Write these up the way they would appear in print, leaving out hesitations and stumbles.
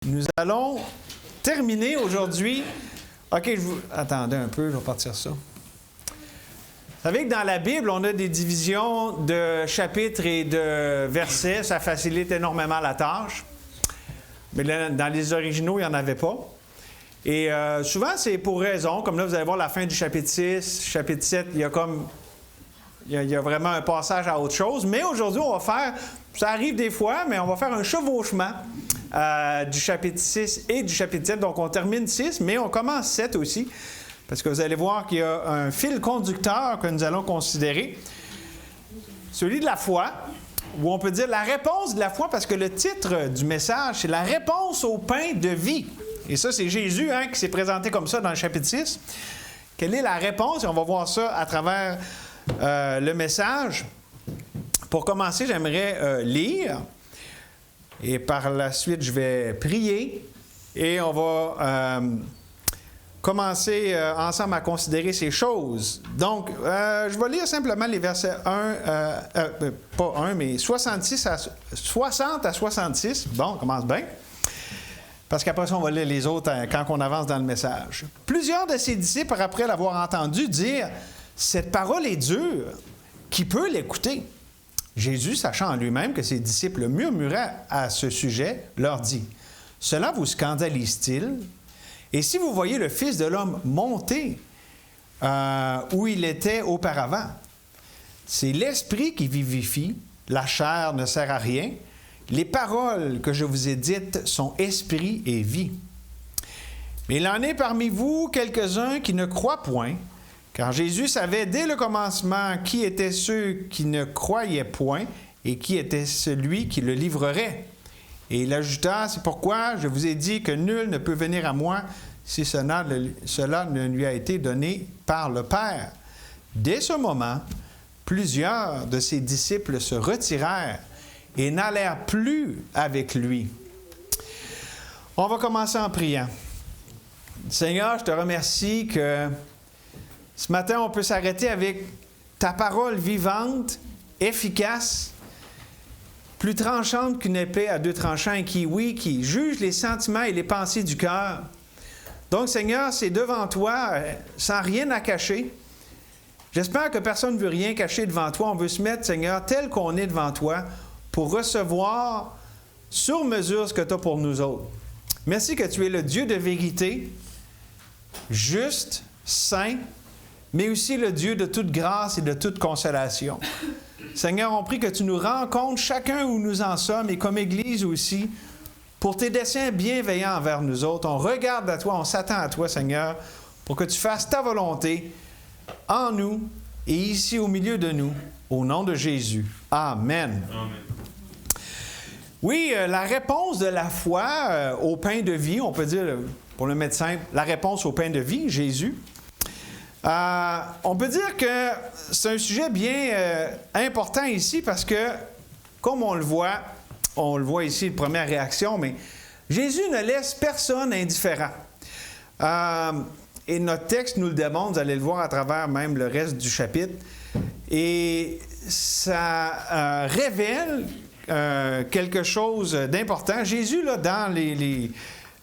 Nous allons terminer aujourd'hui. OK, attendez un peu, je vais partir ça. Vous savez que dans la Bible, on a des divisions de chapitres et de versets. Ça facilite énormément la tâche. Mais là, dans les originaux, il n'y en avait pas. Et souvent, c'est pour raison. Comme là, vous allez voir la fin du chapitre 6, chapitre 7, il y a vraiment un passage à autre chose. Mais aujourd'hui, on va faire, ça arrive des fois, mais on va faire un chevauchement du chapitre 6 et du chapitre 7. Donc, on termine 6, mais on commence 7 aussi. Parce que vous allez voir qu'il y a un fil conducteur que nous allons considérer. Celui de la foi, où on peut dire la réponse de la foi, parce que le titre du message, c'est la réponse au pain de vie. Et ça, c'est Jésus qui s'est présenté comme ça dans le chapitre 6. Quelle est la réponse? Et on va voir ça à travers le message. Pour commencer, j'aimerais lire. Et par la suite, je vais prier. Et on va commencer ensemble à considérer ces choses. Donc, je vais lire simplement les versets 60 à 66. Bon, on commence bien. Parce qu'après ça, on va lire les autres quand on avance dans le message. Plusieurs de ses disciples, après l'avoir entendu dire « Cette parole est dure, qui peut l'écouter? » Jésus, sachant en lui-même que ses disciples murmuraient à ce sujet, leur dit « Cela vous scandalise-t-il? Et si vous voyez le Fils de l'homme monter où il était auparavant, c'est l'Esprit qui vivifie, la chair ne sert à rien. Les paroles que je vous ai dites sont esprit et vie. Mais il en est parmi vous quelques-uns qui ne croient point, car Jésus savait dès le commencement qui étaient ceux qui ne croyaient point et qui était celui qui le livrerait. Et il ajouta, c'est pourquoi je vous ai dit que nul ne peut venir à moi si cela ne lui a été donné par le Père. Dès ce moment, plusieurs de ses disciples se retirèrent et n'allèrent plus avec lui. On va commencer en priant. Seigneur, je te remercie que ce matin, on peut s'arrêter avec ta parole vivante, efficace, plus tranchante qu'une épée à deux tranchants et qui juge les sentiments et les pensées du cœur. Donc, Seigneur, c'est devant toi, sans rien à cacher. J'espère que personne ne veut rien cacher devant toi. On veut se mettre, Seigneur, tel qu'on est devant toi, pour recevoir sur mesure ce que tu as pour nous autres. Merci que tu es le Dieu de vérité, juste, saint, mais aussi le Dieu de toute grâce et de toute consolation. Seigneur, on prie que tu nous rencontres chacun où nous en sommes et comme Église aussi, pour tes desseins bienveillants envers nous autres. On regarde à toi, on s'attend à toi, Seigneur, pour que tu fasses ta volonté en nous et ici au milieu de nous, au nom de Jésus. Amen. Amen. Oui, la réponse de la foi au pain de vie, on peut dire, pour le mettre simple, la réponse au pain de vie, Jésus. On peut dire que c'est un sujet bien important ici parce que, comme on le voit ici, première réaction, mais Jésus ne laisse personne indifférent. Et notre texte nous le démontre, vous allez le voir à travers même le reste du chapitre. Et ça révèle quelque chose d'important. Jésus, là, dans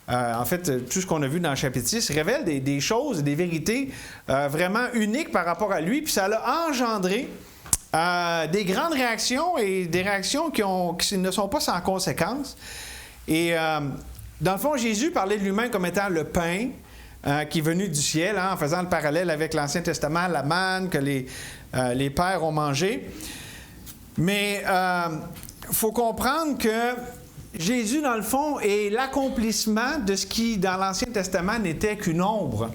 en fait, tout ce qu'on a vu dans le chapitre 6, révèle des choses, des vérités vraiment uniques par rapport à lui, puis ça l'a engendré des grandes réactions et des réactions qui ne sont pas sans conséquences. Et dans le fond, Jésus parlait de lui-même comme étant le pain qui est venu du ciel, en faisant le parallèle avec l'Ancien Testament, la manne que les pères ont mangée. Mais il faut comprendre que Jésus, dans le fond, est l'accomplissement de ce qui, dans l'Ancien Testament, n'était qu'une ombre.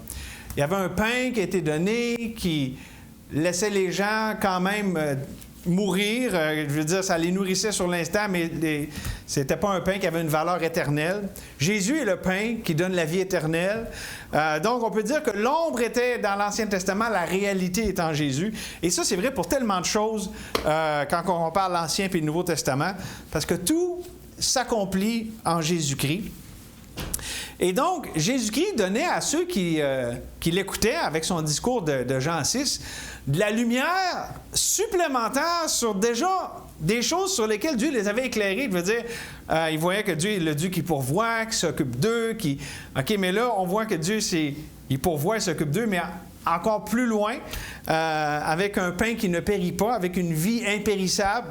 Il y avait un pain qui a été donné, qui laissait les gens quand même mourir. Je veux dire, ça les nourrissait sur l'instant, mais c'était pas un pain qui avait une valeur éternelle. Jésus est le pain qui donne la vie éternelle. Donc, on peut dire que l'ombre était dans l'Ancien Testament, la réalité est en Jésus. Et ça, c'est vrai pour tellement de choses quand on parle l'Ancien et le Nouveau Testament, parce que tout s'accomplit en Jésus-Christ. Et donc, Jésus-Christ donnait à ceux qui l'écoutaient, avec son discours de Jean 6, de la lumière supplémentaire sur déjà des choses sur lesquelles Dieu les avait éclairées. Je veux dire, ils voyaient que Dieu est le Dieu qui pourvoit, qui s'occupe d'eux, OK, mais là, on voit que Dieu, il pourvoit, il s'occupe d'eux, mais encore plus loin, avec un pain qui ne périt pas, avec une vie impérissable.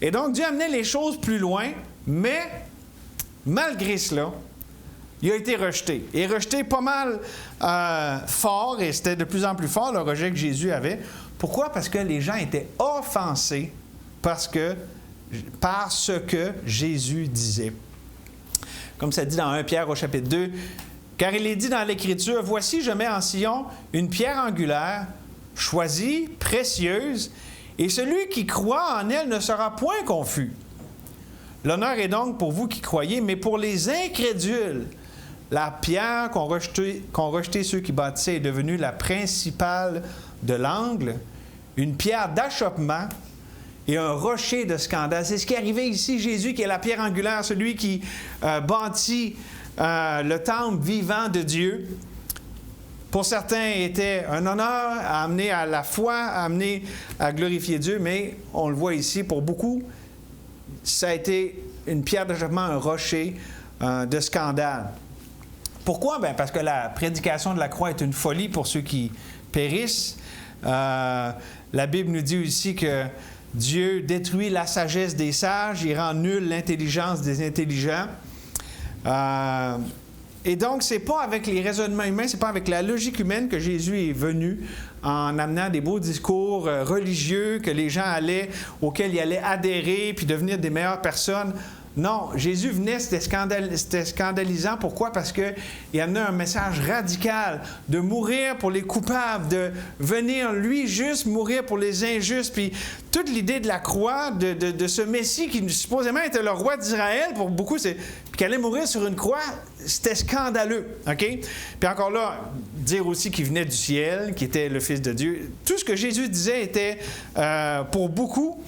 Et donc, Dieu amenait les choses plus loin, mais malgré cela, il a été rejeté. Et rejeté pas mal fort, et c'était de plus en plus fort le rejet que Jésus avait. Pourquoi? Parce que les gens étaient offensés par ce que Jésus disait. Comme ça dit dans 1 Pierre au chapitre 2, « Car il est dit dans l'Écriture, « Voici, je mets en Sion une pierre angulaire, choisie, précieuse, et celui qui croit en elle ne sera point confus. L'honneur est donc pour vous qui croyez, mais pour les incrédules, la pierre qu'ont rejeté ceux qui bâtissaient est devenue la principale de l'angle, une pierre d'achoppement et un rocher de scandale. » C'est ce qui est arrivé ici. Jésus, qui est la pierre angulaire, celui qui bâtit le temple vivant de Dieu, pour certains était un honneur à amener à la foi, à amener à glorifier Dieu, mais on le voit ici, pour beaucoup, ça a été une pierre d'achoppement, un rocher de scandale. Pourquoi? Bien, parce que la prédication de la croix est une folie pour ceux qui périssent. La Bible nous dit aussi que Dieu détruit la sagesse des sages, il rend nulle l'intelligence des intelligents. Et donc, ce n'est pas avec les raisonnements humains, ce n'est pas avec la logique humaine que Jésus est venu en amenant des beaux discours religieux que les gens auxquels ils allaient adhérer puis devenir des meilleures personnes. Non, Jésus venait, c'était scandalisant. Pourquoi? Parce qu'il amenait un message radical de mourir pour les coupables, de venir, lui, juste mourir pour les injustes. Puis toute l'idée de la croix, de ce Messie qui supposément était le roi d'Israël, pour beaucoup, puis qu'il allait mourir sur une croix, c'était scandaleux. OK? Puis encore là, dire aussi qu'il venait du ciel, qu'il était le Fils de Dieu. Tout ce que Jésus disait était, pour beaucoup,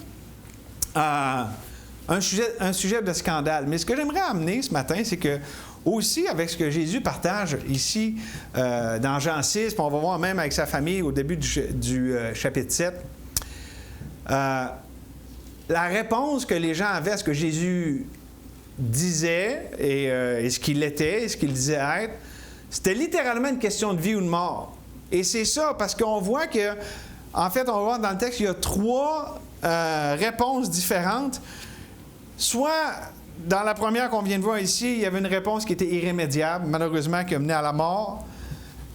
un sujet de scandale. Mais ce que j'aimerais amener ce matin, c'est que, aussi avec ce que Jésus partage ici dans Jean 6, puis on va voir même avec sa famille au début du chapitre 7, la réponse que les gens avaient à ce que Jésus disait et ce qu'il était, et ce qu'il disait être, c'était littéralement une question de vie ou de mort. Et c'est ça, parce qu'on voit que, en fait, on va voir dans le texte, il y a 3 réponses différentes. Soit, dans la première qu'on vient de voir ici, il y avait une réponse qui était irrémédiable, malheureusement, qui a mené à la mort.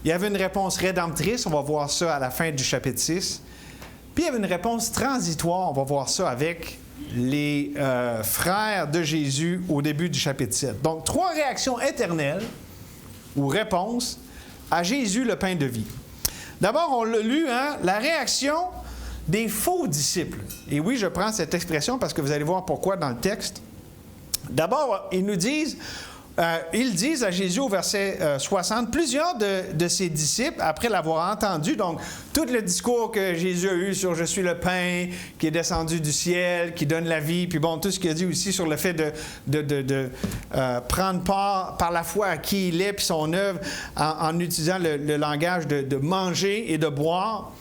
Il y avait une réponse rédemptrice, on va voir ça à la fin du chapitre 6. Puis il y avait une réponse transitoire, on va voir ça avec les frères de Jésus au début du chapitre 7. Donc, 3 réactions éternelles ou réponses à Jésus, le pain de vie. D'abord, on l'a lu, la réaction des faux disciples. Et oui, je prends cette expression parce que vous allez voir pourquoi dans le texte. D'abord, ils disent à Jésus au verset 60, plusieurs de ses disciples, après l'avoir entendu, donc tout le discours que Jésus a eu sur « Je suis le pain qui est descendu du ciel, qui donne la vie », puis bon, tout ce qu'il a dit aussi sur le fait de prendre part par la foi à qui il est, puis son œuvre, en utilisant le langage de manger et de boire.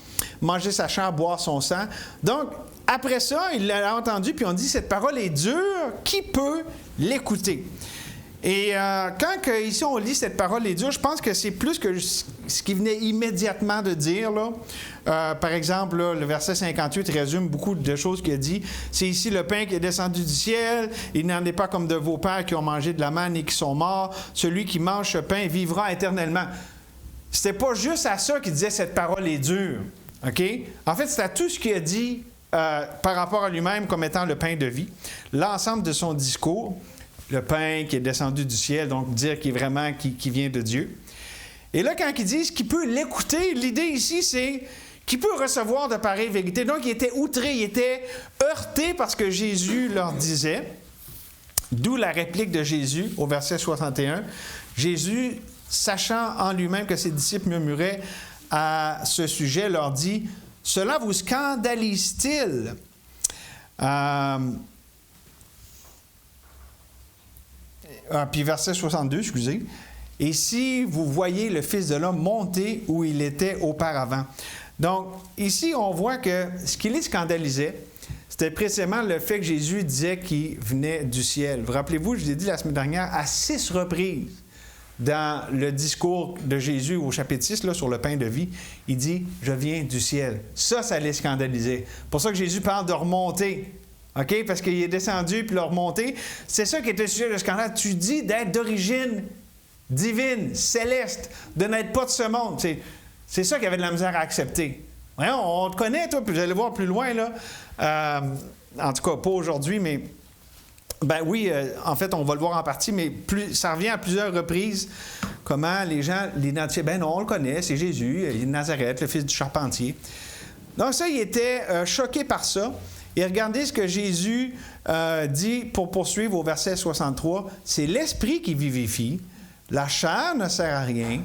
Manger sa chair, boire son sang. Donc, après ça, il l'a entendu, puis on dit, cette parole est dure, qui peut l'écouter? Et quand ici on lit cette parole est dure, je pense que c'est plus que ce qui venait immédiatement de dire. Là. Par exemple, là, le verset 58 résume beaucoup de choses qu'il a dit. C'est ici le pain qui est descendu du ciel. Il n'en est pas comme de vos pères qui ont mangé de la manne et qui sont morts. Celui qui mange ce pain vivra éternellement. C'était pas juste à ça qu'il disait cette parole est dure. OK? En fait, c'est à tout ce qu'il a dit par rapport à lui-même comme étant le pain de vie. L'ensemble de son discours, le pain qui est descendu du ciel, donc dire qu'il est vraiment qui vient de Dieu. Et là, quand ils disent qu'il peut l'écouter, l'idée ici, c'est qu'il peut recevoir de pareilles vérités. Donc, il était outré, il était heurté par ce que Jésus leur disait. D'où la réplique de Jésus au verset 61. Jésus, sachant en lui-même que ses disciples murmuraient à ce sujet, leur dit « Cela vous scandalise-t-il? » Puis verset 62, excusez. et si vous voyez le Fils de l'homme monter où il était auparavant. Donc, ici, on voit que ce qui les scandalisait, c'était précisément le fait que Jésus disait qu'il venait du ciel. Vous rappelez-vous, je vous ai dit la semaine dernière, à 6 reprises, dans le discours de Jésus au chapitre 6, là, sur le pain de vie, il dit « Je viens du ciel ». Ça les scandalisait. C'est pour ça que Jésus parle de remonter. OK? Parce qu'il est descendu puis le remonter. C'est ça qui était le sujet de scandale. Tu dis d'être d'origine divine, céleste, de n'être pas de ce monde. C'est ça qu'il avait de la misère à accepter. Voyons, on te connaît, toi, puis vous allez voir plus loin, là. En tout cas, pas aujourd'hui, mais... Ben oui, en fait, on va le voir en partie, mais ça revient à plusieurs reprises comment les gens l'identifient. Ben non, on le connaît, c'est Jésus, il est de Nazareth, le fils du charpentier. Donc ça, il était choqué par ça. Et regardez ce que Jésus dit pour poursuivre au verset 63. C'est l'esprit qui vivifie, la chair ne sert à rien.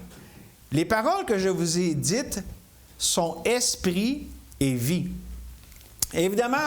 Les paroles que je vous ai dites sont esprit et vie. Et évidemment,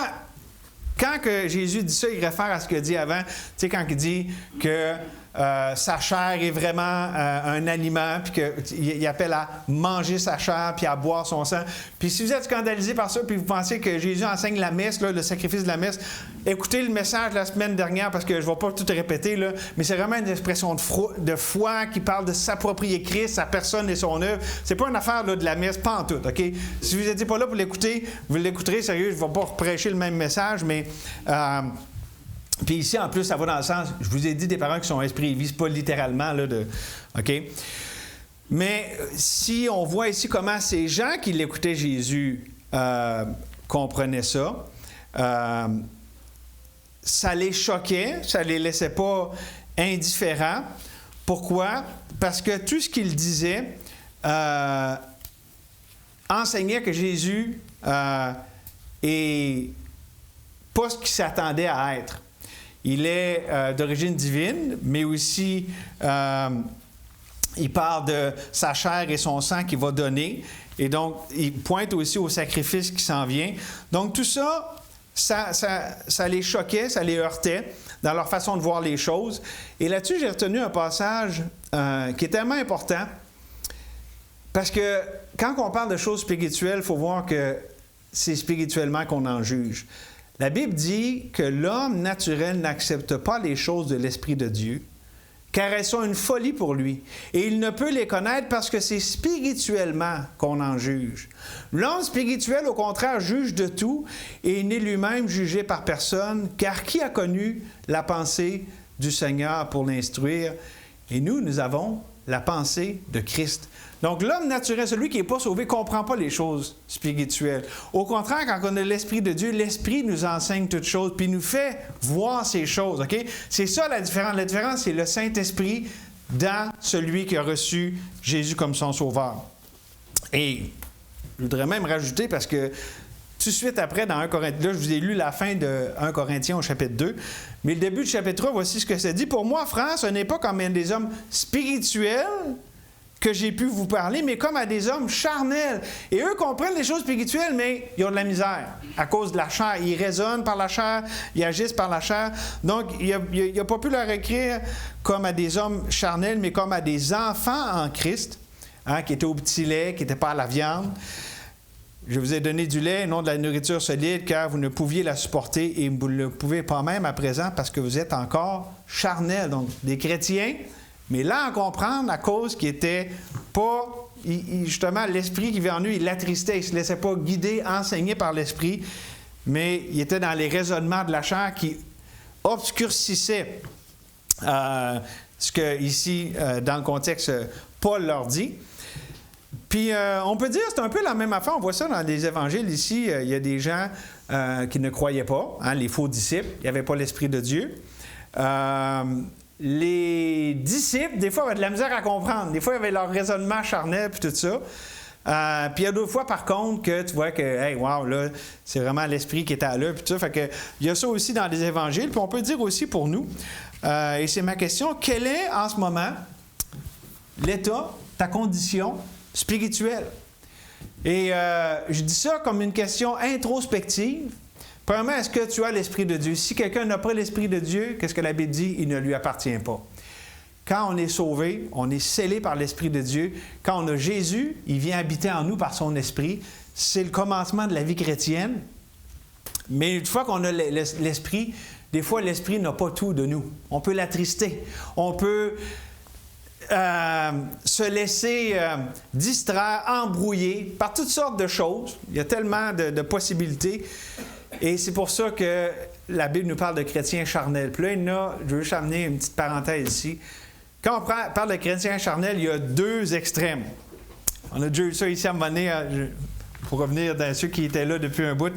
quand que Jésus dit ça, il réfère à ce qu'il dit avant. Tu sais, quand il dit que sa chair est vraiment un aliment, puis qu'il appelle à manger sa chair, puis à boire son sang. Puis si vous êtes scandalisé par ça, puis vous pensez que Jésus enseigne la messe, là, le sacrifice de la messe, écoutez le message de la semaine dernière, parce que je ne vais pas tout répéter, là, mais c'est vraiment une expression de foi qui parle de s'approprier Christ, sa personne et son œuvre. C'est pas une affaire là, de la messe, pas en tout, OK? Si vous n'étiez pas là pour l'écouter, vous l'écouterez, sérieux, je ne vais pas prêcher le même message, mais... puis ici, en plus, ça va dans le sens, je vous ai dit des paroles qui sont esprit et vie, c'est pas littéralement, là, OK? Mais si on voit ici comment ces gens qui l'écoutaient Jésus comprenaient ça, ça les choquait, ça les laissait pas indifférents. Pourquoi? Parce que tout ce qu'il disait enseignait que Jésus est pas ce qu'il s'attendait à être. Il est d'origine divine, mais aussi il parle de sa chair et son sang qu'il va donner. Et donc, il pointe aussi au sacrifice qui s'en vient. Donc, tout ça, ça les choquait, ça les heurtait dans leur façon de voir les choses. Et là-dessus, j'ai retenu un passage qui est tellement important parce que quand on parle de choses spirituelles, il faut voir que c'est spirituellement qu'on en juge. La Bible dit que l'homme naturel n'accepte pas les choses de l'Esprit de Dieu, car elles sont une folie pour lui. Et il ne peut les connaître parce que c'est spirituellement qu'on en juge. L'homme spirituel, au contraire, juge de tout et n'est lui-même jugé par personne, car qui a connu la pensée du Seigneur pour l'instruire? Et nous avons la pensée de Christ. Donc, l'homme naturel, celui qui n'est pas sauvé, ne comprend pas les choses spirituelles. Au contraire, quand on a l'Esprit de Dieu, l'Esprit nous enseigne toutes choses, puis nous fait voir ces choses, OK? C'est ça la différence. La différence, c'est le Saint-Esprit dans celui qui a reçu Jésus comme son Sauveur. Et je voudrais même rajouter, parce que tout de suite après, dans 1 Corinthiens, là, je vous ai lu la fin de 1 Corinthiens au chapitre 2, mais le début du chapitre 3, voici ce que ça dit. « Pour moi, frères, ce n'est pas comme des hommes spirituels que j'ai pu vous parler, mais comme à des hommes charnels. Et eux comprennent les choses spirituelles, mais ils ont de la misère à cause de la chair. Ils raisonnent par la chair, ils agissent par la chair. Donc, il n'a pas pu leur écrire comme à des hommes charnels, mais comme à des enfants en Christ, hein, qui étaient au petit lait, qui n'étaient pas à la viande. Je vous ai donné du lait et non de la nourriture solide, car vous ne pouviez la supporter et vous ne le pouvez pas même à présent parce que vous êtes encore charnels. Donc, des chrétiens, mais là, en comprendre la cause qui était pas, justement, l'esprit qui vient en lui, il l'attristait, il ne se laissait pas guider, enseigner par l'esprit, mais il était dans les raisonnements de la chair qui obscurcissaient ce que, ici, dans le contexte, Paul leur dit. Puis, on peut dire, c'est un peu la même affaire. On voit ça dans les évangiles. Ici, il y a des gens qui ne croyaient pas, hein, les faux disciples. Il n'y avait pas l'Esprit de Dieu. Les disciples, des fois, avaient de la misère à comprendre. Des fois, ils avaient leur raisonnement charnel puis tout ça. Puis il y a d'autres fois, par contre, que tu vois que, hey, wow, là, c'est vraiment l'Esprit qui est à l'œuvre puis tout ça. Fait que il y a ça aussi dans les évangiles. Puis on peut dire aussi pour nous, et c'est ma question, quel est en ce moment l'état, ta condition spirituelle? Et je dis ça comme une question introspective. Premièrement, est-ce que tu as l'Esprit de Dieu? Si quelqu'un n'a pas l'Esprit de Dieu, qu'est-ce que la Bible dit? Il ne lui appartient pas. quand on est sauvé, on est scellé par l'Esprit de Dieu. Quand on a Jésus, il vient habiter en nous par son Esprit. C'est le commencement de la vie chrétienne. Mais une fois qu'on a l'Esprit, des fois, l'Esprit n'a pas tout de nous. On peut l'attrister. On peut se laisser distraire, embrouiller par toutes sortes de choses. Il y a tellement de possibilités. Et c'est pour ça que la Bible nous parle de chrétiens charnels. Puis là, je veux juste amener une petite parenthèse ici. Quand on parle de chrétiens charnels, il y a deux extrêmes. On a déjà eu ça ici à un moment donné, pour revenir dans ceux qui étaient là depuis un bout.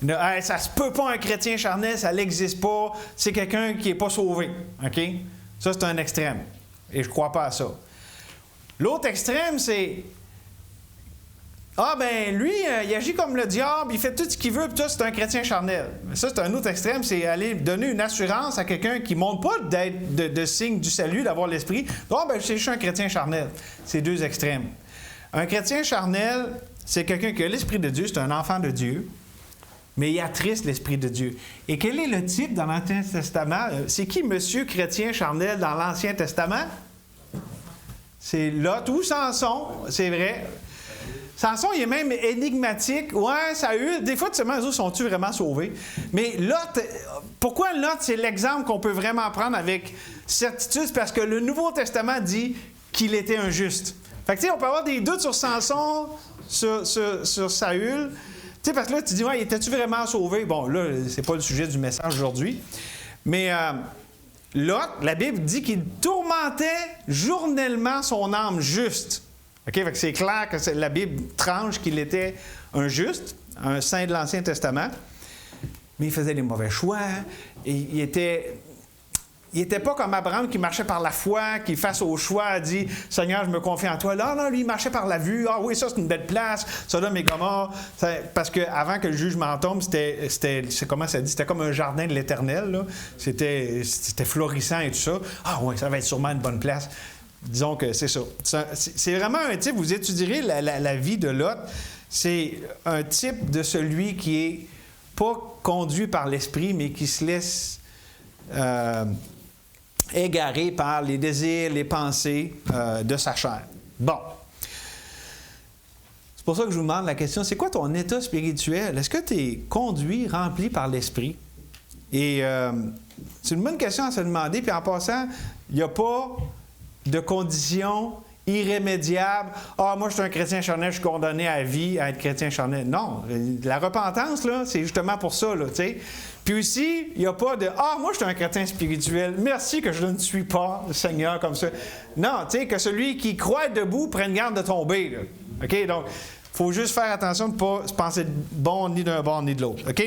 Il y a, hey, ça se peut pas un chrétien charnel, ça n'existe pas, c'est quelqu'un qui n'est pas sauvé. OK? Ça, c'est un extrême. Et je ne crois pas à ça. L'autre extrême, c'est ah, ben lui, il agit comme le diable, il fait tout ce qu'il veut, puis ça, c'est un chrétien charnel. Mais ça, c'est un autre extrême, c'est aller donner une assurance à quelqu'un qui ne montre pas de signe du salut, d'avoir l'esprit. Ah, ben je suis un chrétien charnel. C'est deux extrêmes. Un chrétien charnel, c'est quelqu'un qui a l'Esprit de Dieu, c'est un enfant de Dieu, mais il attriste l'Esprit de Dieu. Et quel est le type dans l'Ancien Testament? C'est qui monsieur chrétien charnel dans l'Ancien Testament? C'est Lot ou Samson, c'est vrai. Samson, il est même énigmatique. Ouais, Saül, des fois, tu sais, eux autres, sont-ils vraiment sauvés? Mais Lot, pourquoi Lot, c'est l'exemple qu'on peut vraiment prendre avec certitude? C'est parce que le Nouveau Testament dit qu'il était un juste. Fait que, tu sais, on peut avoir des doutes sur Samson, sur Saül. Tu sais, parce que là, tu dis, ouais, était-tu vraiment sauvé? Bon, là, c'est pas le sujet du message aujourd'hui. Mais Lot, la Bible dit qu'il tourmentait journellement son âme juste. OK? Fait que c'est clair que la Bible tranche qu'il était un juste, un saint de l'Ancien Testament. Mais il faisait des mauvais choix. Et il était pas comme Abraham qui marchait par la foi, qui face au choix dit « Seigneur, je me confie en toi ». Là, lui, il marchait par la vue. « Ah oui, ça, c'est une belle place. Sodome et Gomorrhe. » Parce qu'avant que le jugement tombe, c'était comment ça dit? C'était comme un jardin de l'Éternel. Là. C'était florissant et tout ça. « Ah oui, ça va être sûrement une bonne place. » Disons que c'est ça. C'est vraiment un type, vous étudierez la vie de Lot, c'est un type de celui qui est pas conduit par l'esprit, mais qui se laisse égarer par les désirs, les pensées de sa chair. Bon. C'est pour ça que je vous demande la question, c'est quoi ton état spirituel? Est-ce que tu es conduit, rempli par l'esprit? Et c'est une bonne question à se demander, puis en passant, il n'y a pas de conditions irrémédiables. « Ah, moi, je suis un chrétien charnel, je suis condamné à vie à être chrétien charnel. » Non, la repentance, là, c'est justement pour ça, là, tu sais. Puis aussi, il n'y a pas de « Ah, moi, je suis un chrétien spirituel. Merci que je ne suis pas, le Seigneur, comme ça. » Non, tu sais, que celui qui croit être debout prenne garde de tomber, là. OK? Donc, il faut juste faire attention de ne pas se penser bon ni d'un bord ni de l'autre. OK?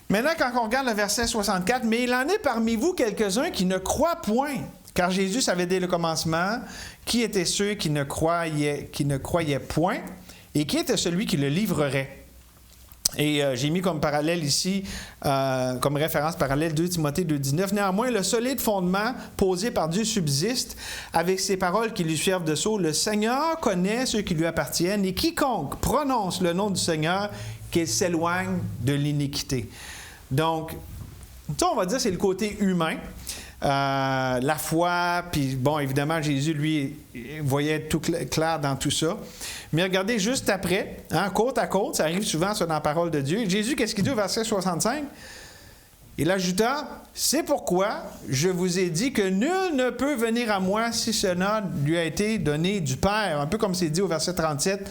Maintenant, quand on regarde le verset 64, « Mais il en est parmi vous quelques-uns qui ne croient point. » Car Jésus savait dès le commencement qui étaient ceux qui ne croyaient point et qui était celui qui le livrerait. Et j'ai mis comme parallèle ici, comme référence parallèle 2 Timothée 2,19. Néanmoins, le solide fondement posé par Dieu subsiste avec ces paroles qui lui servent de sceau. Le Seigneur connaît ceux qui lui appartiennent et quiconque prononce le nom du Seigneur, qu'il s'éloigne de l'iniquité. Donc, ça, on va dire, c'est le côté humain. La foi, puis bon, évidemment, Jésus, lui, voyait tout clair dans tout ça. Mais regardez juste après, côte à côte, ça arrive souvent ça, dans la parole de Dieu. Jésus, qu'est-ce qu'il dit au verset 65? Il ajouta, « C'est pourquoi je vous ai dit que nul ne peut venir à moi si cela lui a été donné du Père. » Un peu comme c'est dit au verset 37.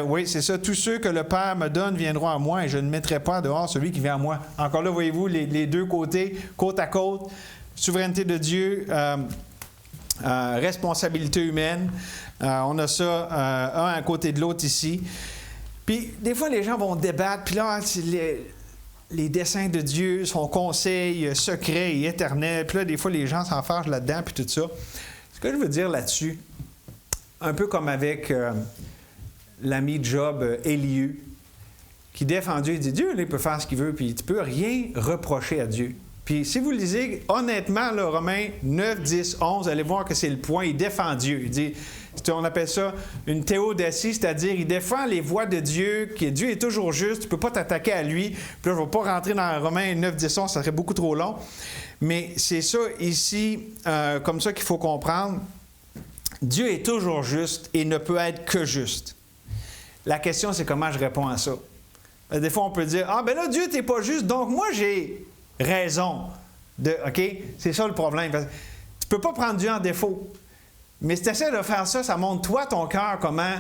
Oui, c'est ça. « Tous ceux que le Père me donne viendront à moi et je ne mettrai pas dehors celui qui vient à moi. » Encore là, voyez-vous, les deux côtés, côte à côte, souveraineté de Dieu, responsabilité humaine. On a ça un à côté de l'autre ici. Puis, des fois, les gens vont débattre, puis là, les desseins de Dieu, son conseil secret et éternel. Puis là, des fois, les gens s'en fâchent là-dedans, puis tout ça. Ce que je veux dire là-dessus, un peu comme avec l'ami de Job, Élihu, qui défend Dieu, il dit, Dieu, là, il peut faire ce qu'il veut, puis tu ne peux rien reprocher à Dieu. Puis si vous lisez honnêtement là, Romains 9, 10, 11, allez voir que c'est le point. Il défend Dieu. Il dit, on appelle ça une théodacie, c'est-à-dire il défend les voies de Dieu, que Dieu est toujours juste, tu ne peux pas t'attaquer à lui. Puis là, je ne vais pas rentrer dans Romains 9, 10, 11, ça serait beaucoup trop long. Mais c'est ça ici, comme ça qu'il faut comprendre. Dieu est toujours juste et ne peut être que juste. La question, c'est comment je réponds à ça. Des fois, on peut dire, ah ben là, Dieu, tu n'es pas juste, donc moi, j'ai raison. OK? C'est ça le problème. Tu ne peux pas prendre Dieu en défaut. Mais si tu essaies de faire ça, ça montre toi, ton cœur, comment,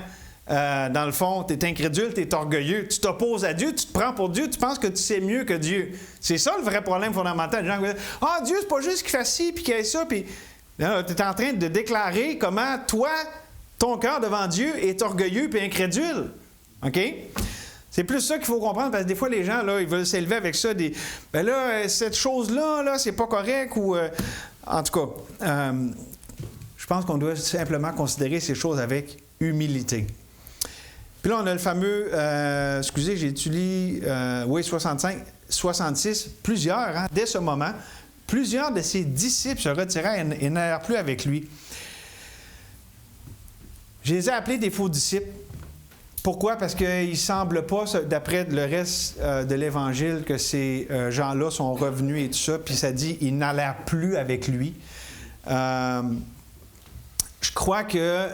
dans le fond, tu es incrédule, tu es orgueilleux, tu t'opposes à Dieu, tu te prends pour Dieu, tu penses que tu sais mieux que Dieu. C'est ça le vrai problème fondamental. Les gens vont dire, ah, Dieu, c'est pas juste qu'il fait ci, puis qu'il y ait ça, puis tu es en train de déclarer comment toi, ton cœur devant Dieu est orgueilleux puis incrédule. OK? C'est plus ça qu'il faut comprendre, parce que des fois, les gens, là, ils veulent s'élever avec ça, ben là, cette chose-là, là, c'est pas correct, ou... en tout cas, je pense qu'on doit simplement considérer ces choses avec humilité. Puis là, on a le fameux, excusez, j'ai étudié, 66, plusieurs, hein, dès ce moment, plusieurs de ses disciples se retirèrent et n'allèrent plus avec lui. Je les ai appelés des faux disciples. Pourquoi? Parce qu'il ne semble pas, d'après le reste de l'Évangile, que ces gens-là sont revenus et tout ça, puis ça dit ils n'allèrent plus avec lui. Je crois que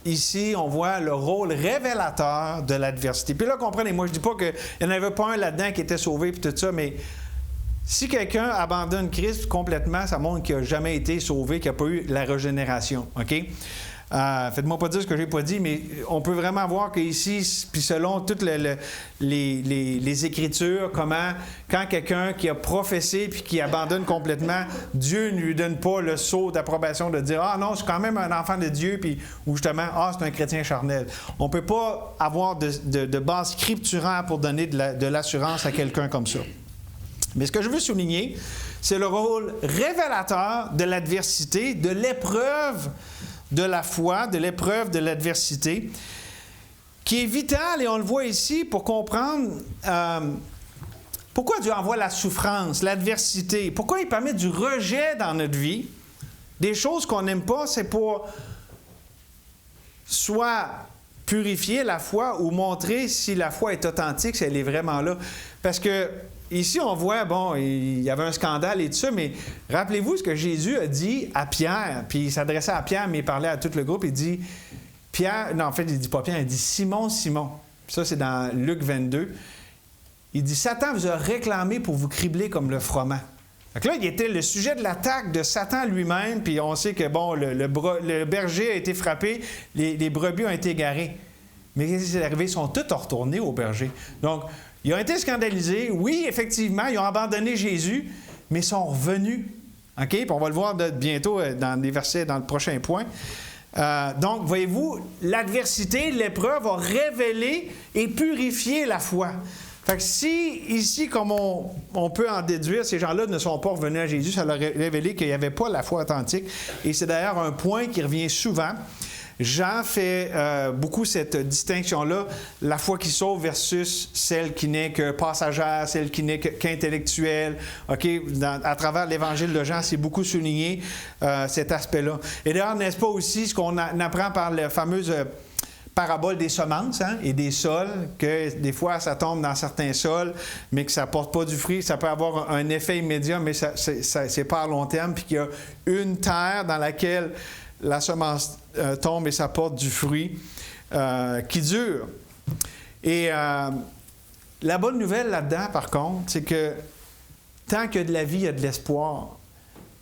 ici, on voit le rôle révélateur de l'adversité. Puis là, comprenez-moi, je ne dis pas qu'il n'y en avait pas un là-dedans qui était sauvé, puis tout ça, mais si quelqu'un abandonne Christ complètement, ça montre qu'il n'a jamais été sauvé, qu'il n'a pas eu la régénération. OK? Faites-moi pas dire ce que je n'ai pas dit, mais on peut vraiment voir qu'ici, puis selon toutes les Écritures, comment, quand quelqu'un qui a professé puis qui abandonne complètement, Dieu ne lui donne pas le sceau d'approbation de dire « Ah non, je suis quand même un enfant de Dieu », puis ou justement « Ah, c'est un chrétien charnel ». On ne peut pas avoir de base scripturaire pour donner de l'assurance à quelqu'un comme ça. Mais ce que je veux souligner, c'est le rôle révélateur de l'adversité, de l'épreuve de la foi, de l'épreuve de l'adversité, qui est vitale, et on le voit ici, pour comprendre pourquoi Dieu envoie la souffrance, l'adversité, pourquoi il permet du rejet dans notre vie, des choses qu'on n'aime pas, c'est pour soit purifier la foi ou montrer si la foi est authentique, si elle est vraiment là. Parce que ici, on voit, bon, il y avait un scandale et tout ça, mais rappelez-vous ce que Jésus a dit à Pierre, puis il s'adressait à Pierre, mais il parlait à tout le groupe, il dit, Pierre, non, en fait, il dit pas Pierre, il dit Simon, Simon. Puis ça, c'est dans Luc 22. Il dit, Satan vous a réclamé pour vous cribler comme le froment. Donc là, il était le sujet de l'attaque de Satan lui-même, puis on sait que, bon, le berger a été frappé, les brebis ont été égarées. Mais qu'est-ce qui s'est arrivé? Ils sont tous retournés au berger. Donc, ils ont été scandalisés. Oui, effectivement, ils ont abandonné Jésus, mais ils sont revenus. OK? Puis on va le voir bientôt dans les versets, dans le prochain point. Donc, voyez-vous, l'adversité, l'épreuve a révélé et purifié la foi. Fait que si, ici, comme on peut en déduire, ces gens-là ne sont pas revenus à Jésus, ça leur a révélé qu'il n'y avait pas la foi authentique. Et c'est d'ailleurs un point qui revient souvent. Jean fait beaucoup cette distinction-là, la foi qui sauve versus celle qui n'est que passagère, celle qui n'est qu'intellectuelle. OK? À travers l'Évangile de Jean, c'est beaucoup souligné cet aspect-là. Et d'ailleurs, n'est-ce pas aussi ce qu'on apprend par la fameuse parabole des semences et des sols, que des fois, ça tombe dans certains sols, mais que ça ne porte pas du fruit. Ça peut avoir un effet immédiat, mais c'est pas à long terme, puis qu'il y a une terre dans laquelle la semence tombe et ça porte du fruit qui dure. Et la bonne nouvelle là-dedans, par contre, c'est que tant qu'il y a de la vie, il y a de l'espoir.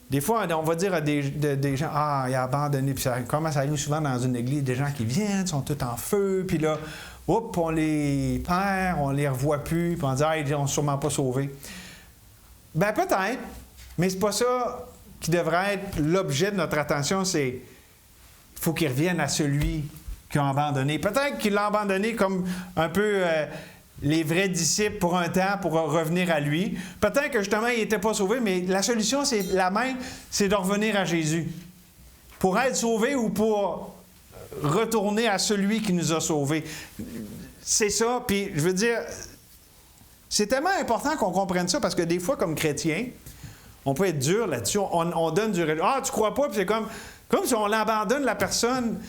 Des fois, on va dire à des gens, « Ah, il a abandonné. » Puis ça commence à arriver souvent dans une église, des gens qui viennent, sont tous en feu, puis là, on les perd, on les revoit plus, puis on dit, « Ah, ils ne sont sûrement pas sauvés. » Bien, peut-être, mais c'est pas ça qui devrait être l'objet de notre attention, c'est il faut qu'ils reviennent à celui qui a abandonné. Peut-être qu'il l'a abandonné comme un peu les vrais disciples pour un temps, pour revenir à lui. Peut-être que justement, il n'était pas sauvé, mais la solution, c'est la même, c'est de revenir à Jésus. Pour être sauvé ou pour retourner à celui qui nous a sauvés. C'est ça, puis je veux dire, c'est tellement important qu'on comprenne ça, parce que des fois, comme chrétiens, On peut être dur là-dessus. On donne du... Ah, tu crois pas? Puis c'est comme si on abandonne la personne.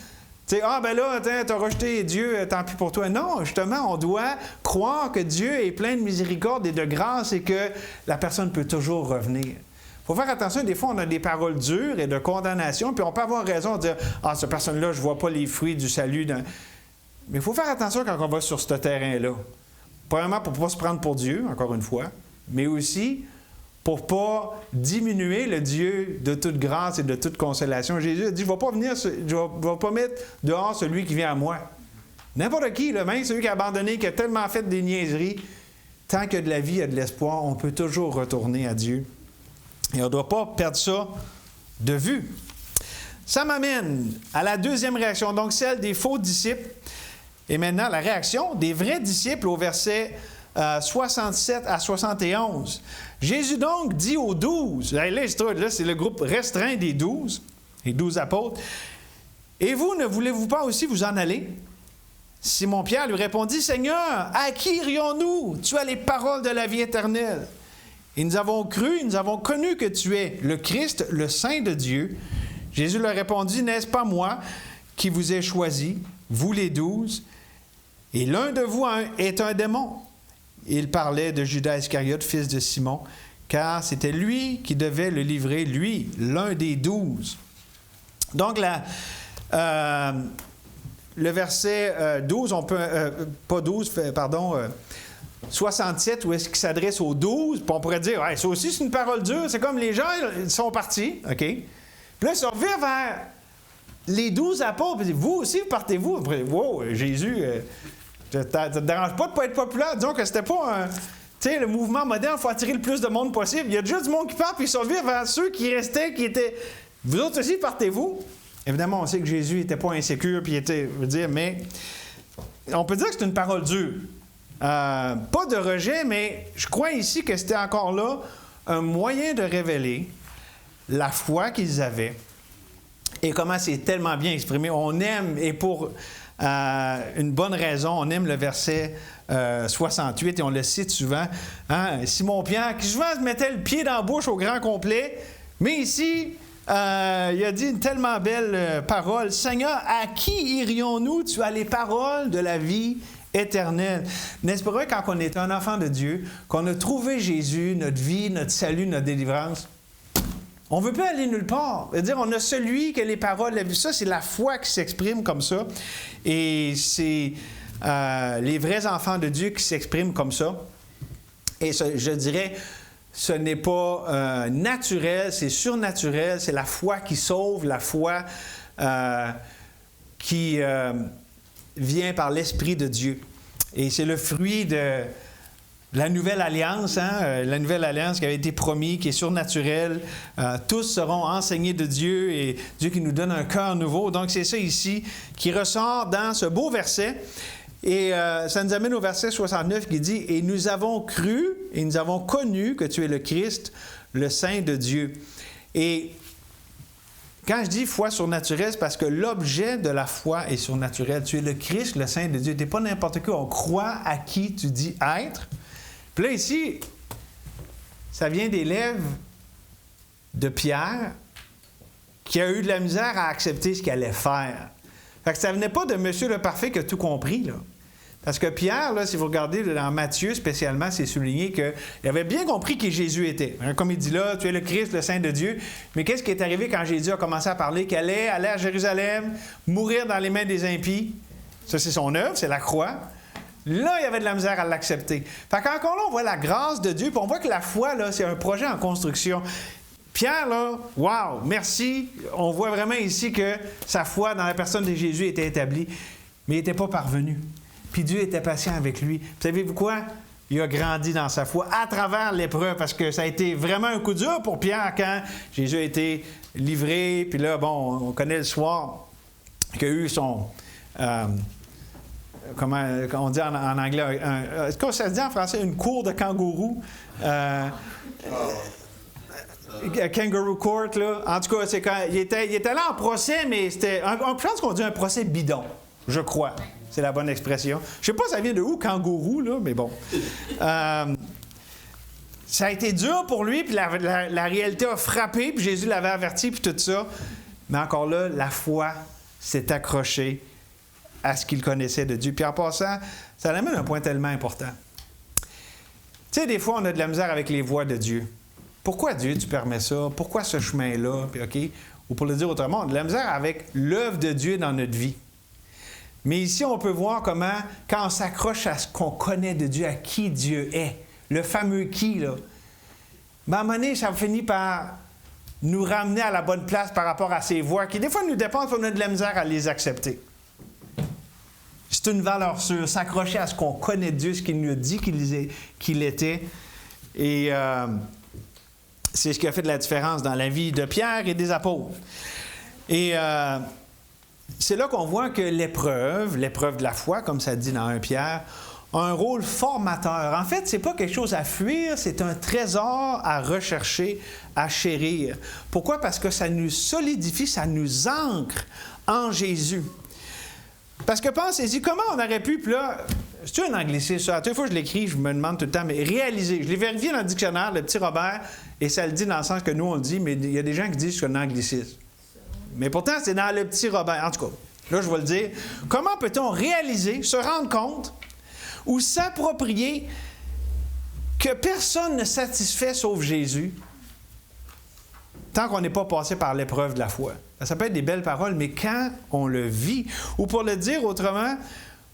Tu sais, ah, ben là, t'as rejeté Dieu, tant pis pour toi. Non, justement, on doit croire que Dieu est plein de miséricorde et de grâce et que la personne peut toujours revenir. Il faut faire attention, des fois, on a des paroles dures et de condamnation, puis on peut avoir raison de dire « Ah, cette personne-là, je ne vois pas les fruits du salut. » Mais il faut faire attention quand on va sur ce terrain-là. Premièrement, pour ne pas se prendre pour Dieu, encore une fois, mais aussi pour ne pas diminuer le Dieu de toute grâce et de toute consolation. Jésus a dit, je ne vais pas mettre dehors celui qui vient à moi. N'importe qui, là, même celui qui a abandonné, qui a tellement fait des niaiseries, tant qu'il y a de la vie, il y a de l'espoir, on peut toujours retourner à Dieu. Et on ne doit pas perdre ça de vue. Ça m'amène à la deuxième réaction, donc celle des faux disciples. Et maintenant, la réaction des vrais disciples au verset 67 à 71. Jésus donc dit aux 12, là c'est le groupe restreint des 12, les 12 apôtres, « Et vous, ne voulez-vous pas aussi vous en aller? » Simon-Pierre lui répondit, « Seigneur, à qui irions-nous? Tu as les paroles de la vie éternelle. Et nous avons cru, nous avons connu que tu es le Christ, le Saint de Dieu. » Jésus leur répondit, « N'est-ce pas moi qui vous ai choisi, vous les 12, et l'un de vous est un démon. » Il parlait de Judas Iscariote, fils de Simon, car c'était lui qui devait le livrer, lui, l'un des 12. Donc, le verset 12, 67, où est-ce qu'il s'adresse aux 12, puis on pourrait dire, ouais, ça aussi, c'est une parole dure. C'est comme les gens, ils sont partis, OK? Puis là, ils sont revenus vers les 12 apôtres, puis vous aussi, partez-vous. Wow, Jésus... Ça ne te dérange pas de ne pas être populaire. Disons que c'était pas le mouvement moderne, il faut attirer le plus de monde possible. Il y a déjà du monde qui part, puis ils sont venus vers ceux qui restaient, qui étaient... Vous autres aussi, partez-vous. Évidemment, on sait que Jésus n'était pas insécure, puis mais on peut dire que c'est une parole dure. Pas de rejet, mais je crois ici que c'était encore là un moyen de révéler la foi qu'ils avaient et comment c'est tellement bien exprimé. On aime, et pour... une bonne raison, on aime le verset 68 et on le cite souvent. Hein? Simon-Pierre, qui souvent se mettait le pied dans la bouche au grand complet, mais ici, il a dit une tellement belle parole. « Seigneur, à qui irions-nous? Tu as les paroles de la vie éternelle. » N'est-ce pas vrai quand on est un enfant de Dieu, qu'on a trouvé Jésus, notre vie, notre salut, notre délivrance? On ne veut pas aller nulle part. C'est-à-dire, on a celui qui a les paroles de la vie. Ça, c'est la foi qui s'exprime comme ça. Et c'est les vrais enfants de Dieu qui s'expriment comme ça. Et je dirais, ce n'est pas naturel, c'est surnaturel. C'est la foi qui sauve, la foi qui vient par l'Esprit de Dieu. Et c'est le fruit de... La nouvelle alliance, la nouvelle alliance qui avait été promise, qui est surnaturelle. Tous seront enseignés de Dieu et Dieu qui nous donne un cœur nouveau. Donc, c'est ça ici qui ressort dans ce beau verset. Et ça nous amène au verset 69 qui dit « Et nous avons cru et nous avons connu que tu es le Christ, le Saint de Dieu. » Et quand je dis foi surnaturelle, c'est parce que l'objet de la foi est surnaturel. Tu es le Christ, le Saint de Dieu. Tu n'es pas n'importe qui. On croit à qui tu dis être. Puis là, ici, ça vient des lèvres de Pierre qui a eu de la misère à accepter ce qu'il allait faire. Fait que ça ne venait pas de Monsieur le Parfait qui a tout compris, là. Parce que Pierre, là, si vous regardez dans Matthieu spécialement, c'est souligné qu'il avait bien compris qui Jésus était. Hein, comme il dit là, tu es le Christ, le Saint de Dieu. Mais qu'est-ce qui est arrivé quand Jésus a commencé à parler qu'il allait aller à Jérusalem, mourir dans les mains des impies? Ça, c'est son œuvre, c'est la croix. Là, il y avait de la misère à l'accepter. Fait qu'encore là, on voit la grâce de Dieu, puis on voit que la foi, là, c'est un projet en construction. Pierre, là, wow, merci. On voit vraiment ici que sa foi dans la personne de Jésus était établie, mais il n'était pas parvenu. Puis Dieu était patient avec lui. Puis savez-vous quoi? Il a grandi dans sa foi à travers l'épreuve, parce que ça a été vraiment un coup dur pour Pierre quand Jésus a été livré. Puis là, bon, on connaît le soir qu'il a eu son... comment on dit en anglais? Est-ce que ça se dit en français? Une cour de kangourou? Kangaroo court, là. En tout cas, c'est quand il était là en procès, mais c'était... Je pense qu'on dit un procès bidon, je crois. C'est la bonne expression. Je ne sais pas ça vient de où, kangourou, là, mais bon. ça a été dur pour lui, puis la réalité a frappé, puis Jésus l'avait averti, puis tout ça. Mais encore là, la foi s'est accrochée à ce qu'il connaissait de Dieu. Puis en passant, ça amène un point tellement important. Tu sais, des fois, on a de la misère avec les voies de Dieu. Pourquoi Dieu, tu permets ça? Pourquoi ce chemin-là? Puis OK? Ou pour le dire autrement, on a de la misère avec l'œuvre de Dieu dans notre vie. Mais ici, on peut voir comment, quand on s'accroche à ce qu'on connaît de Dieu, à qui Dieu est, le fameux qui, là, ben à un moment donné, ça finit par nous ramener à la bonne place par rapport à ces voies qui, des fois, nous dépendent, on a de la misère à les accepter. C'est une valeur sûre, s'accrocher à ce qu'on connaît de Dieu, ce qu'il nous a dit qu'il était. Et c'est ce qui a fait de la différence dans la vie de Pierre et des apôtres. Et c'est là qu'on voit que l'épreuve de la foi, comme ça dit dans 1 Pierre, a un rôle formateur. En fait, ce n'est pas quelque chose à fuir, c'est un trésor à rechercher, à chérir. Pourquoi? Parce que ça nous solidifie, ça nous ancre en Jésus. Parce que pensez-y, comment on aurait pu, puis là, c'est-tu un anglicisme, ça? Toutes les fois que je l'écris, je me demande tout le temps, mais réaliser. Je l'ai vérifié dans le dictionnaire, le petit Robert, et ça le dit dans le sens que nous, on le dit, mais il y a des gens qui disent que c'est un anglicisme. Mais pourtant, c'est dans le petit Robert. En tout cas, là, je vais le dire. Comment peut-on réaliser, se rendre compte ou s'approprier que personne ne satisfait sauf Jésus tant qu'on n'est pas passé par l'épreuve de la foi? Ça peut être des belles paroles, mais quand on le vit, ou pour le dire autrement,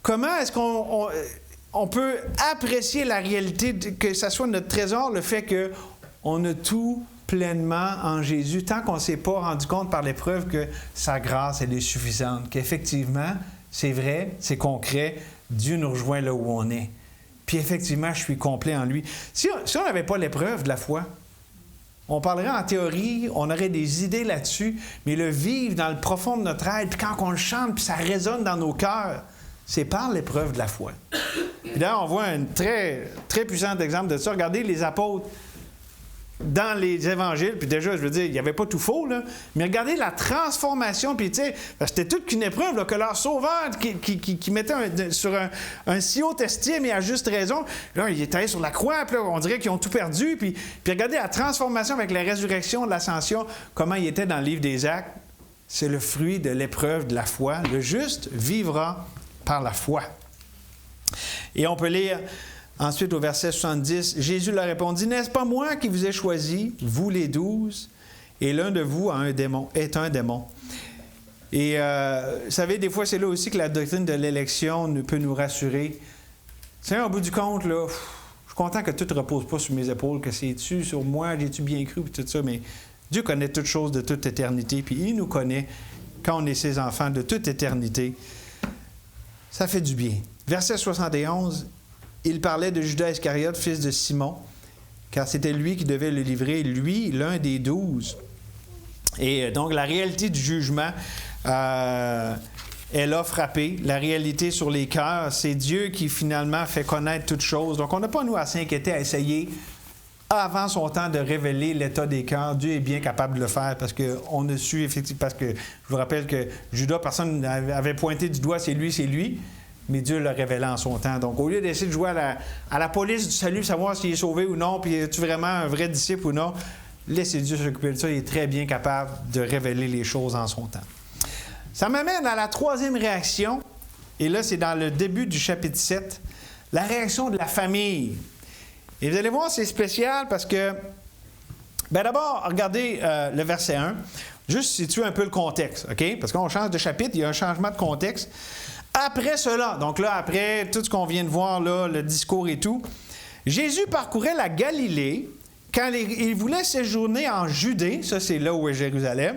comment est-ce qu'on peut apprécier la réalité, que ce soit notre trésor, le fait qu'on a tout pleinement en Jésus, tant qu'on ne s'est pas rendu compte par l'épreuve que sa grâce, elle est suffisante, qu'effectivement, c'est vrai, c'est concret, Dieu nous rejoint là où on est. Puis effectivement, je suis complet en lui. Si on n'avait pas l'épreuve de la foi, on parlerait en théorie, on aurait des idées là-dessus, mais le vivre dans le profond de notre être, puis quand on le chante, puis ça résonne dans nos cœurs, c'est par l'épreuve de la foi. Puis là, on voit un très, très puissant exemple de ça. Regardez les apôtres dans les évangiles, puis déjà, je veux dire, il n'y avait pas tout faux, là, mais regardez la transformation, puis tu sais, c'était toute qu'une épreuve, là, que leur sauveur qui mettait sur un si haut estime et à juste raison, là, il était allé sur la croix, puis là, on dirait qu'ils ont tout perdu, puis regardez la transformation avec la résurrection, l'ascension, comment il était dans le livre des Actes, c'est le fruit de l'épreuve de la foi. Le juste vivra par la foi. Et on peut lire ensuite, au verset 70, Jésus leur répondit, « N'est-ce pas moi qui vous ai choisi, vous les 12, et l'un de vous est un démon. » Et vous savez, des fois, c'est là aussi que la doctrine de l'élection peut nous rassurer. Tu sais, au bout du compte, là, je suis content que tout ne repose pas sur mes épaules, que c'est-tu sur moi, j'ai-tu bien cru, puis tout ça, mais Dieu connaît toutes choses de toute éternité, puis il nous connaît, quand on est ses enfants, de toute éternité. Ça fait du bien. Verset 71, il parlait de Judas Iscariote, fils de Simon, car c'était lui qui devait le livrer, lui, l'un des 12. Et donc, la réalité du jugement, elle a frappé. La réalité sur les cœurs, c'est Dieu qui, finalement, fait connaître toutes choses. Donc, on n'a pas, nous, à s'inquiéter, à essayer, avant son temps, de révéler l'état des cœurs. Dieu est bien capable de le faire parce qu'on a su, effectivement, parce que je vous rappelle que Judas, personne n'avait pointé du doigt, c'est lui. Mais Dieu l'a révélé en son temps. Donc, au lieu d'essayer de jouer à la police du salut, savoir s'il est sauvé ou non, puis es-tu vraiment un vrai disciple ou non, laissez Dieu s'occuper de ça. Il est très bien capable de révéler les choses en son temps. Ça m'amène à la troisième réaction, et là, c'est dans le début du chapitre 7, la réaction de la famille. Et vous allez voir, c'est spécial parce que, bien d'abord, regardez le verset 1, juste situer un peu le contexte, OK? Parce qu'on change de chapitre, il y a un changement de contexte. Après cela, donc là, après tout ce qu'on vient de voir, là, le discours et tout, Jésus parcourait la Galilée quand il voulait séjourner en Judée, ça c'est là où est Jérusalem.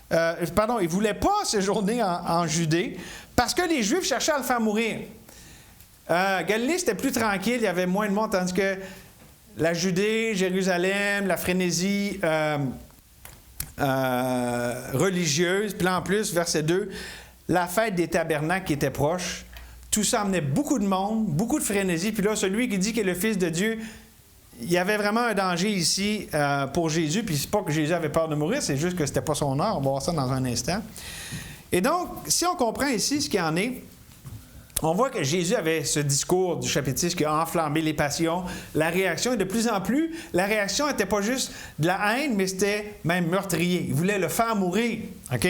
Il ne voulait pas séjourner en Judée parce que les Juifs cherchaient à le faire mourir. Galilée, c'était plus tranquille, il y avait moins de monde, tandis que la Judée, Jérusalem, la frénésie religieuse, puis là en plus, verset 2, la fête des tabernacles qui était proche, tout ça emmenait beaucoup de monde, beaucoup de frénésie. Puis là, celui qui dit qu'il est le Fils de Dieu, il y avait vraiment un danger ici pour Jésus. Puis c'est pas que Jésus avait peur de mourir, c'est juste que c'était pas son heure. On va voir ça dans un instant. Et donc, si on comprend ici ce qu'il en est, on voit que Jésus avait ce discours du chapitre 6 qui a enflammé les passions. La réaction, et de plus en plus, la réaction n'était pas juste de la haine, mais c'était même meurtrier. Il voulait le faire mourir. OK?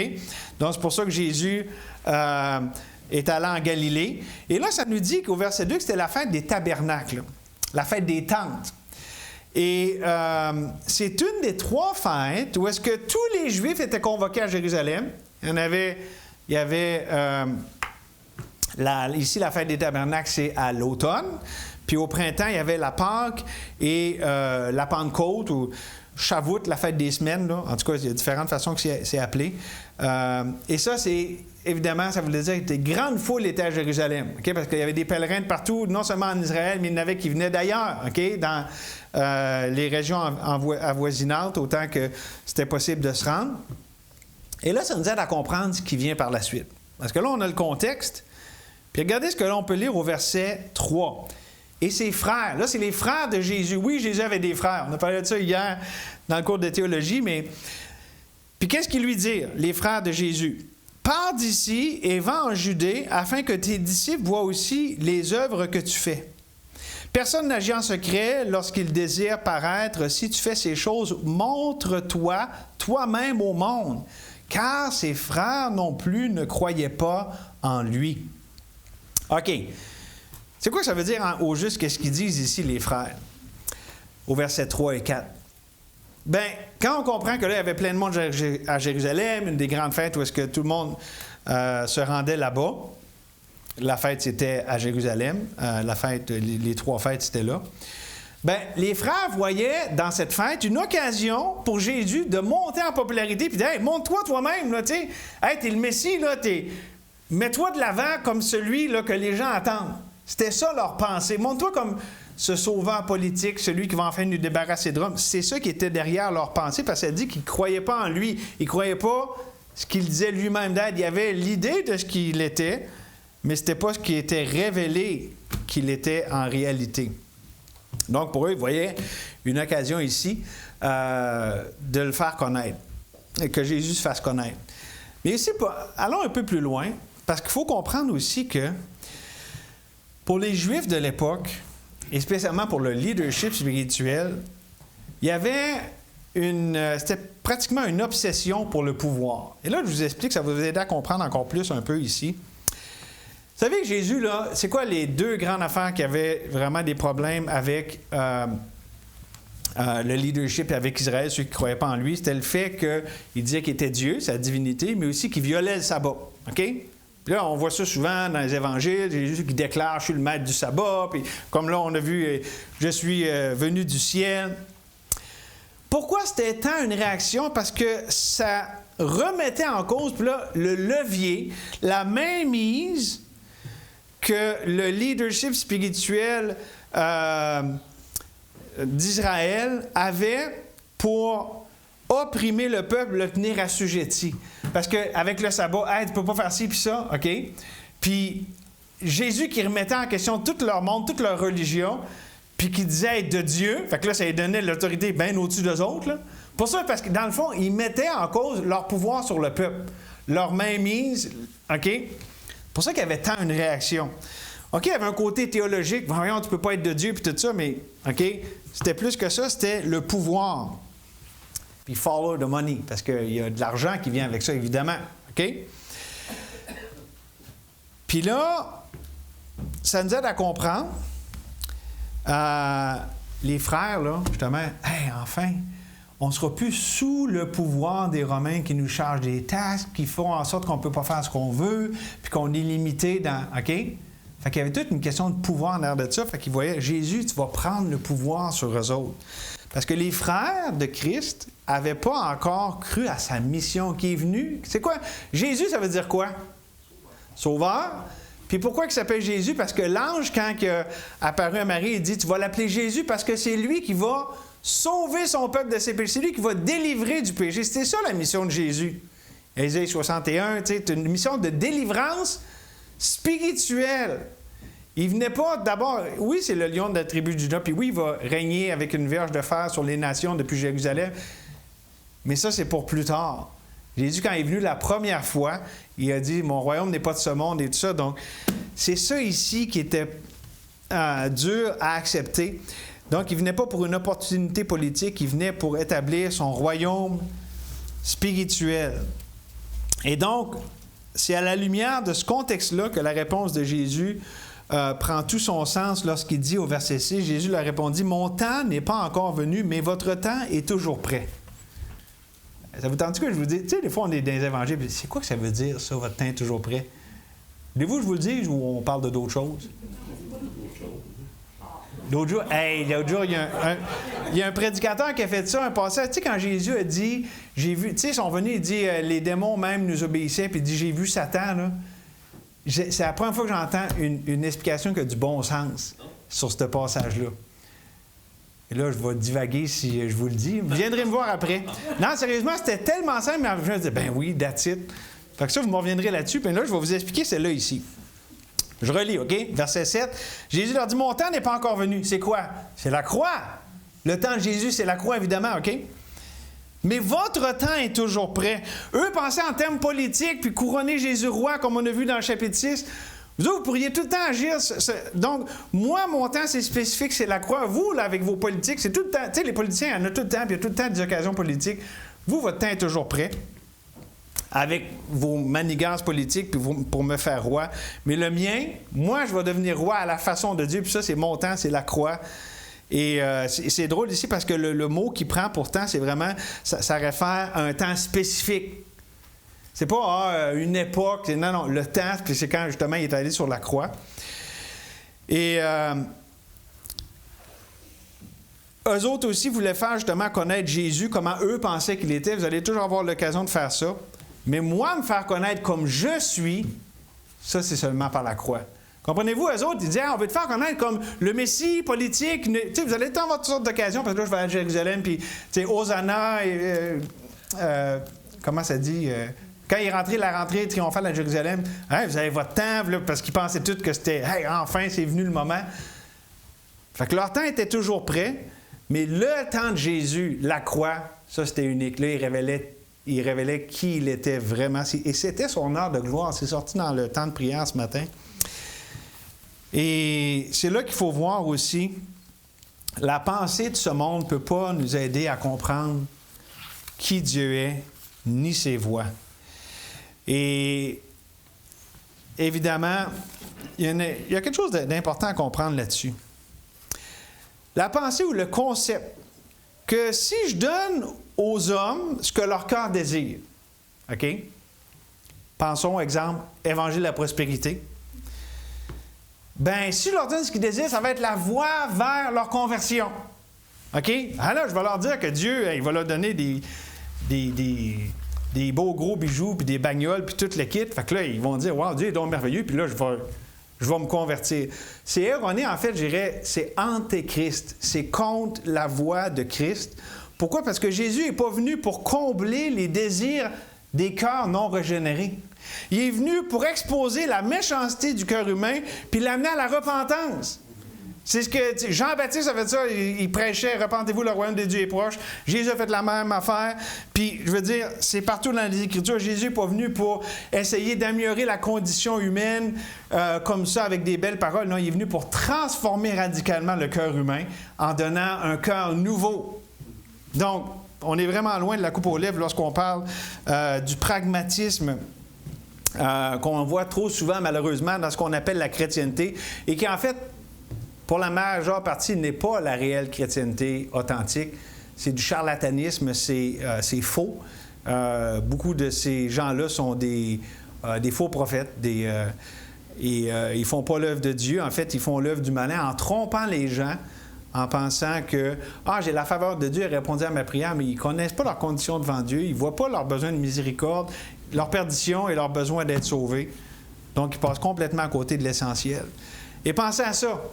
Donc, c'est pour ça que Jésus est allé en Galilée. Et là, ça nous dit qu'au verset 2, que c'était la fête des tabernacles, la fête des tentes. Et c'est une des 3 fêtes où est-ce que tous les Juifs étaient convoqués à Jérusalem. Il y avait ici, la fête des tabernacles, c'est à l'automne. Puis au printemps, il y avait la Pâque et la Pentecôte, ou Shavuot, la fête des semaines. Là. En tout cas, il y a différentes façons que c'est appelé. Et ça, c'est évidemment, ça voulait dire que des grandes foules étaient à Jérusalem. Okay? Parce qu'il y avait des pèlerins de partout, non seulement en Israël, mais il y en avait qui venaient d'ailleurs, okay? Dans les régions avoisinantes, autant que c'était possible de se rendre. Et là, ça nous aide à comprendre ce qui vient par la suite. Parce que là, on a le contexte. Puis regardez ce que là, on peut lire au verset 3. Et ses frères, là, c'est les frères de Jésus. Oui, Jésus avait des frères. On a parlé de ça hier dans le cours de théologie, mais... Puis qu'est-ce qu'ils lui dirent, les frères de Jésus? Pars d'ici et va en Judée, afin que tes disciples voient aussi les œuvres que tu fais. Personne n'agit en secret lorsqu'il désire paraître. Si tu fais ces choses, montre-toi toi-même au monde, car ses frères non plus ne croyaient pas en lui. OK. C'est quoi ça veut dire au juste qu'est-ce qu'ils disent ici, les frères? Au verset 3 et 4. Bien, quand on comprend que là, il y avait plein de monde à Jérusalem, une des grandes fêtes où est-ce que tout le monde se rendait là-bas. La fête, c'était à Jérusalem. La fête, les 3 fêtes, c'était là. Bien, les frères voyaient dans cette fête une occasion pour Jésus de monter en popularité puis de dire « Hey, montre-toi toi-même, là, tu sais. Hey, t'es le Messie, là, mets-toi de l'avant comme celui là, que les gens attendent. » C'était ça leur pensée. Montre-toi comme ce sauveur politique, celui qui va enfin nous débarrasser de Rome. C'est ça qui était derrière leur pensée, parce qu'elle dit qu'ils ne croyaient pas en lui. Ils ne croyaient pas ce qu'il disait lui-même d'être. Il y avait l'idée de ce qu'il était, mais ce n'était pas ce qui était révélé qu'il était en réalité. Donc, pour eux, ils voyaient une occasion ici de le faire connaître, et que Jésus se fasse connaître. Mais ici, allons un peu plus loin, parce qu'il faut comprendre aussi que pour les Juifs de l'époque, et spécialement pour le leadership spirituel, il y avait c'était pratiquement une obsession pour le pouvoir. Et là, je vous explique, ça va vous aider à comprendre encore plus un peu ici. Vous savez que Jésus, là, c'est quoi les 2 grandes affaires qui avaient vraiment des problèmes avec le leadership et avec Israël, ceux qui ne croyaient pas en lui? C'était le fait qu'il disait qu'il était Dieu, sa divinité, mais aussi qu'il violait le sabbat. OK? Puis là, on voit ça souvent dans les évangiles, Jésus qui déclare « Je suis le maître du sabbat », puis comme là, on a vu « Je suis venu du ciel ». Pourquoi c'était tant une réaction? Parce que ça remettait en cause, puis là, le levier, la mainmise que le leadership spirituel d'Israël avait pour opprimer le peuple, le tenir assujetti. Parce qu'avec le sabbat, hey, tu ne peux pas faire ci puis ça, OK? Puis Jésus qui remettait en question tout leur monde, toute leur religion, puis qui disait être de Dieu, fait que là, ça lui donnait l'autorité bien au-dessus d'eux autres. Là. Pour ça, parce que dans le fond, ils mettaient en cause leur pouvoir sur le peuple, leur mainmise, OK? Pour ça qu'il y avait tant une réaction. OK, il y avait un côté théologique, voyons, tu ne peux pas être de Dieu, puis tout ça, mais, OK, c'était plus que ça, c'était le pouvoir. Puis follow the money, parce qu'il y a de l'argent qui vient avec ça, évidemment. OK? Puis là, ça nous aide à comprendre. Les frères, là, justement, hey, enfin, on ne sera plus sous le pouvoir des Romains qui nous chargent des taxes, qui font en sorte qu'on ne peut pas faire ce qu'on veut, puis qu'on est limité dans... OK? Fait qu'il y avait toute une question de pouvoir en l'air de ça. Fait qu'ils voyaient, Jésus, tu vas prendre le pouvoir sur eux autres. Parce que les frères de Christ n'avaient pas encore cru à sa mission qui est venue. C'est quoi? Jésus, ça veut dire quoi? Sauveur. Puis pourquoi il s'appelle Jésus? Parce que l'ange, quand il a apparu à Marie, il dit, tu vas l'appeler Jésus parce que c'est lui qui va sauver son peuple de ses péchés. C'est lui qui va délivrer du péché. C'était ça la mission de Jésus. Ésaïe 61, c'est une mission de délivrance spirituelle. Il venait pas d'abord... Oui, c'est le lion de la tribu de Juda, puis oui, il va régner avec une verge de fer sur les nations depuis Jérusalem. Mais ça, c'est pour plus tard. Jésus, quand il est venu la première fois, il a dit « Mon royaume n'est pas de ce monde » et tout ça. Donc, C'est ça ici qui était dur à accepter. Donc, il ne venait pas pour une opportunité politique, il venait pour établir son royaume spirituel. Et donc, c'est à la lumière de ce contexte-là que la réponse de Jésus prend tout son sens lorsqu'il dit au verset 6, Jésus leur répondit, « Mon temps n'est pas encore venu, mais votre temps est toujours prêt. » Ça vous tente que je vous dis, tu sais, des fois on est dans les évangiles, c'est quoi que ça veut dire, ça, votre temps est toujours prêt? Voulez-vous que je vous le dise ou on parle de d'autres choses? L'autre jour, il y a un prédicateur qui a fait ça, un passage. Tu sais, quand Jésus a dit, j'ai vu, tu sais, ils sont venus, il dit, les démons même nous obéissaient, puis il dit, j'ai vu Satan, là. C'est la première fois que j'entends une explication qui a du bon sens sur ce passage-là. Et là, je vais divaguer si je vous le dis. Vous viendrez me voir après. Non, sérieusement, c'était tellement simple, mais je me disais, ben oui, that's it. Fait que ça, vous me reviendrez là-dessus, puis là, je vais vous expliquer celle-là ici. Je relis, OK? Verset 7. Jésus leur dit, « Mon temps n'est pas encore venu. » C'est quoi? C'est la croix. Le temps de Jésus, c'est la croix, évidemment, OK? Mais votre temps est toujours prêt. Eux pensaient en termes politiques, puis couronner Jésus roi, comme on a vu dans le chapitre 6. Vous autres, vous pourriez tout le temps agir. Donc, moi, mon temps, c'est spécifique, c'est la croix. Vous, là, avec vos politiques, c'est tout le temps. Tu sais, les politiciens, il y en a tout le temps, puis il y a tout le temps des occasions politiques. Vous, votre temps est toujours prêt, avec vos manigances politiques puis pour me faire roi. Mais le mien, moi, je vais devenir roi à la façon de Dieu. Puis ça, c'est mon temps, c'est la croix. Et c'est drôle ici parce que le mot qu'il prend pour temps, c'est vraiment, ça réfère à un temps spécifique. C'est pas une époque. Non, le temps, puis c'est quand justement il est allé sur la croix. Et eux autres aussi voulaient faire justement connaître Jésus, comment eux pensaient qu'il était. Vous allez toujours avoir l'occasion de faire ça. Mais moi, me faire connaître comme je suis, ça, c'est seulement par la croix. Comprenez-vous, eux autres, ils disaient, on veut te faire connaître comme le Messie politique. Tu sais, vous allez avoir toutes sortes d'occasions, parce que là, je vais à Jérusalem, puis, tu sais, Hosanna, comment ça dit? Quand il est rentré, la rentrée triomphale à Jérusalem, hey, vous avez votre temps, là, parce qu'ils pensaient tous que c'était, hey, enfin, c'est venu le moment. Fait que leur temps était toujours prêt, mais le temps de Jésus, la croix, ça, c'était unique. Là, il révélait qui il était vraiment. Et c'était son heure de gloire. C'est sorti dans le temps de prière ce matin. Et c'est là qu'il faut voir aussi, la pensée de ce monde ne peut pas nous aider à comprendre qui Dieu est, ni ses voies. Et évidemment, il y a quelque chose d'important à comprendre là-dessus. La pensée ou le concept que si je donne aux hommes ce que leur cœur désire, OK? Pensons, exemple, Évangile de la prospérité. Bien, si je leur donne ce qu'ils désirent, ça va être la voie vers leur conversion. OK? Alors, je vais leur dire que Dieu, il va leur donner des beaux gros bijoux, puis des bagnoles, puis tout le kit. Fait que là, ils vont dire, « Wow, Dieu est donc merveilleux, puis là, je vais me convertir. » C'est erroné, en fait, je dirais, c'est antéchrist. C'est contre la voie de Christ. Pourquoi? Parce que Jésus n'est pas venu pour combler les désirs des cœurs non régénérés. Il est venu pour exposer la méchanceté du cœur humain puis l'amener à la repentance. C'est ce que Jean-Baptiste a fait ça, il prêchait « Repentez-vous, le royaume de Dieu est proche ». Jésus a fait la même affaire. Puis, je veux dire, c'est partout dans les Écritures. Jésus n'est pas venu pour essayer d'améliorer la condition humaine comme ça avec des belles paroles. Non, il est venu pour transformer radicalement le cœur humain en donnant un cœur nouveau. Donc, on est vraiment loin de la coupe aux lèvres lorsqu'on parle du pragmatisme qu'on voit trop souvent, malheureusement, dans ce qu'on appelle la chrétienté et qui, en fait, pour la majeure partie, n'est pas la réelle chrétienté authentique. C'est du charlatanisme, c'est faux. Beaucoup de ces gens-là sont des faux prophètes, et ils ne font pas l'œuvre de Dieu. En fait, ils font l'œuvre du malin en trompant les gens, en pensant que « Ah, j'ai la faveur de Dieu, il répondit à ma prière », mais ils ne connaissent pas leurs conditions devant Dieu, ils ne voient pas leur besoin de miséricorde, leur perdition et leur besoin d'être sauvés. Donc, ils passent complètement à côté de l'essentiel. Et pensez à ça.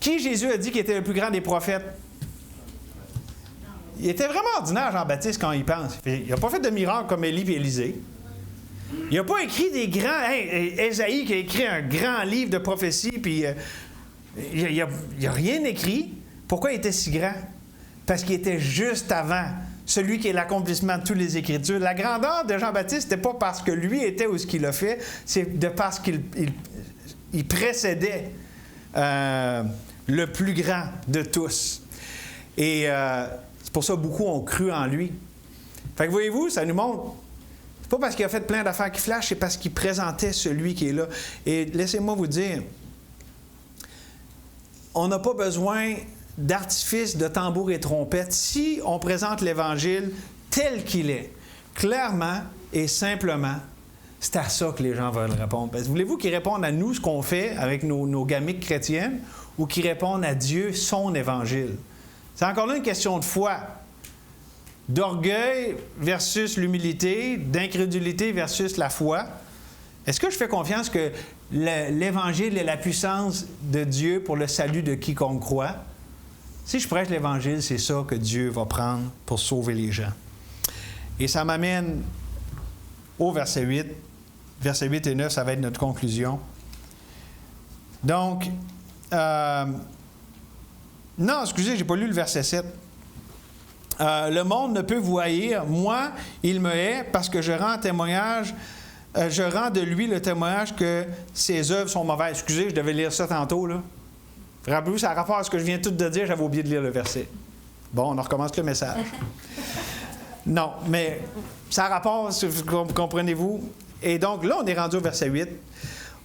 Qui Jésus a dit qu'il était le plus grand des prophètes? Il était vraiment ordinaire, Jean-Baptiste, quand il pense. Il n'a pas fait de miracle comme Élie et Élisée. Il n'a pas écrit des grands... Ésaïe qui a écrit un grand livre de prophétie, puis il n'a rien écrit. Pourquoi il était si grand? Parce qu'il était juste avant celui qui est l'accomplissement de toutes les Écritures. La grandeur de Jean-Baptiste, ce n'était pas parce que lui était ou ce qu'il a fait, c'est de parce qu'il il précédait le plus grand de tous. Et c'est pour ça que beaucoup ont cru en lui. Fait que voyez-vous, ça nous montre, c'est pas parce qu'il a fait plein d'affaires qui flashent, c'est parce qu'il présentait celui qui est là. Et laissez-moi vous dire, on n'a pas besoin d'artifices, de tambours et trompettes si on présente l'Évangile tel qu'il est, clairement et simplement. C'est à ça que les gens veulent répondre. Voulez-vous qu'ils répondent à nous ce qu'on fait avec nos gamiques chrétiennes ou qu'ils répondent à Dieu son Évangile? C'est encore là une question de foi, d'orgueil versus l'humilité, d'incrédulité versus la foi. Est-ce que je fais confiance que l'Évangile est la puissance de Dieu pour le salut de quiconque croit? Si je prêche l'Évangile, c'est ça que Dieu va prendre pour sauver les gens. Et ça m'amène au verset 8. Versets 8 et 9, ça va être notre conclusion. Donc, non, excusez, je n'ai pas lu le verset 7. Le monde ne peut vous haïr. Moi, il me hait parce que je rends de lui le témoignage que ses œuvres sont mauvaises. Excusez, je devais lire ça tantôt, là. Rappelez-vous, ça a rapport à ce que je viens tout de dire, j'avais oublié de lire le verset. Bon, on recommence le message. Non, mais ça a rapport, comprenez-vous? Et donc, là, on est rendu au verset 8.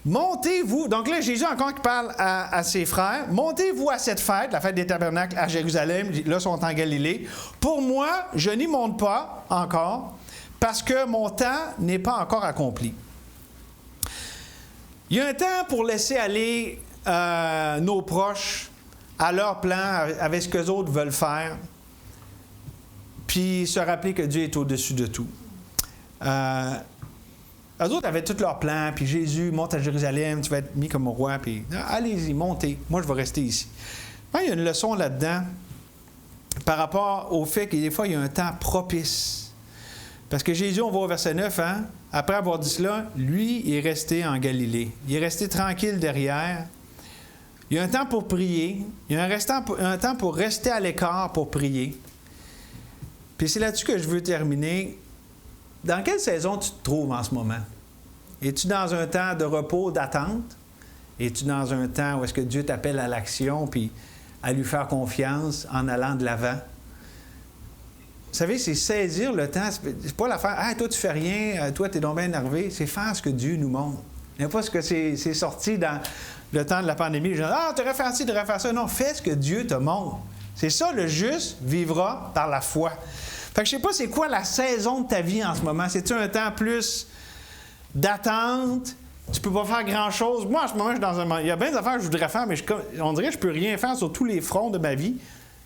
Montez-vous, donc là, Jésus encore qui parle à ses frères, montez-vous à cette fête, la fête des tabernacles à Jérusalem, là, sont en Galilée. Pour moi, je n'y monte pas encore, parce que mon temps n'est pas encore accompli. Il y a un temps pour laisser aller nos proches à leur plan, avec ce qu'eux autres veulent faire, puis se rappeler que Dieu est au-dessus de tout. Eux autres avaient tous leurs plans, puis Jésus monte à Jérusalem, tu vas être mis comme roi, puis allez-y, montez, moi je vais rester ici. Il y a une leçon là-dedans par rapport au fait que des fois, il y a un temps propice. Parce que Jésus, on va au verset 9, après avoir dit cela, lui, il est resté en Galilée. Il est resté tranquille derrière. Il y a un temps pour prier. Il y a un temps pour rester à l'écart pour prier. Puis c'est là-dessus que je veux terminer. Dans quelle saison tu te trouves en ce moment? Es-tu dans un temps de repos, d'attente? Es-tu dans un temps où est-ce que Dieu t'appelle à l'action puis à lui faire confiance en allant de l'avant? Vous savez, c'est saisir le temps. C'est pas l'affaire « Ah, toi, tu fais rien, toi, tu es donc bien énervé. » C'est faire ce que Dieu nous montre. Il n'y a pas ce que c'est sorti dans le temps de la pandémie. Les gens disent « Ah, tu aurais fait ci, tu aurais fait ça. » Non, fais ce que Dieu te montre. C'est ça, le juste vivra par la foi. Fait que je ne sais pas c'est quoi la saison de ta vie en ce moment. C'est-tu un temps plus d'attente? Tu peux pas faire grand-chose. Moi, en ce moment, je suis dans un... Il y a bien des affaires que je voudrais faire, mais on dirait que je peux rien faire sur tous les fronts de ma vie.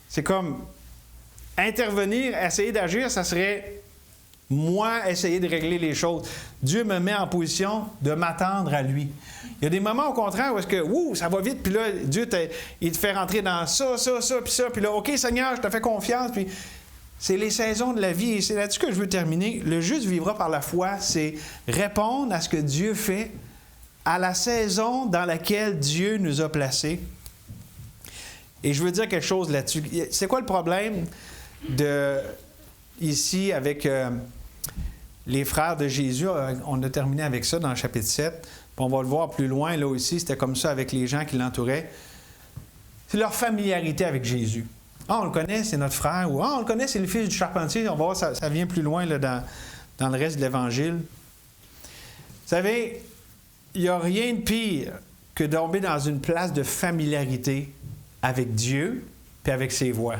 C'est comme intervenir, essayer d'agir, ça serait moi essayer de régler les choses. Dieu me met en position de m'attendre à lui. Il y a des moments, au contraire, où est-ce que, ça va vite, puis là, Dieu, il te fait rentrer dans ça, puis ça, puis là, OK, Seigneur, je te fais confiance, puis... C'est les saisons de la vie, et c'est là-dessus que je veux terminer. Le juste vivra par la foi, c'est répondre à ce que Dieu fait, à la saison dans laquelle Dieu nous a placés. Et je veux dire quelque chose là-dessus. C'est quoi le problème ici avec les frères de Jésus? On a terminé avec ça dans le chapitre 7. Puis on va le voir plus loin, là aussi, c'était comme ça avec les gens qui l'entouraient. C'est leur familiarité avec Jésus. Ah, on le connaît, c'est notre frère. Ou on le connaît, c'est le fils du charpentier. On va voir, ça vient plus loin là, dans le reste de l'Évangile. Vous savez, il n'y a rien de pire que de tomber dans une place de familiarité avec Dieu puis avec ses voies.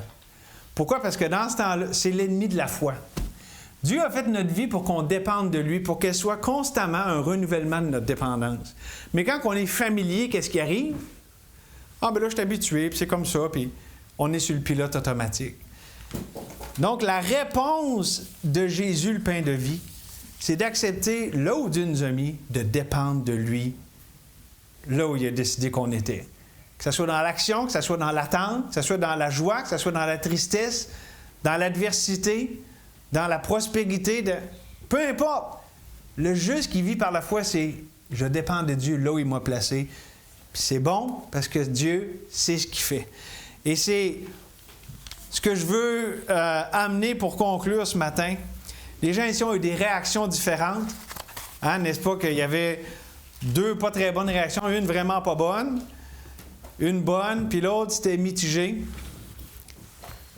Pourquoi? Parce que dans ce temps-là, c'est l'ennemi de la foi. Dieu a fait notre vie pour qu'on dépende de lui, pour qu'elle soit constamment un renouvellement de notre dépendance. Mais quand on est familier, qu'est-ce qui arrive? Ah, ben là, je suis habitué, puis c'est comme ça, puis... On est sur le pilote automatique. Donc, la réponse de Jésus, le pain de vie, c'est d'accepter, là où Dieu nous a mis, de dépendre de lui, là où il a décidé qu'on était. Que ce soit dans l'action, que ce soit dans l'attente, que ce soit dans la joie, que ce soit dans la tristesse, dans l'adversité, dans la prospérité, peu importe. Le juste qui vit par la foi, c'est « je dépends de Dieu là où il m'a placé ». Puis c'est bon parce que Dieu sait ce qu'il fait. Et c'est ce que je veux amener pour conclure ce matin. Les gens ici ont eu des réactions différentes. N'est-ce pas qu'il y avait 2 pas très bonnes réactions, une vraiment pas bonne, une bonne, puis l'autre, c'était mitigé.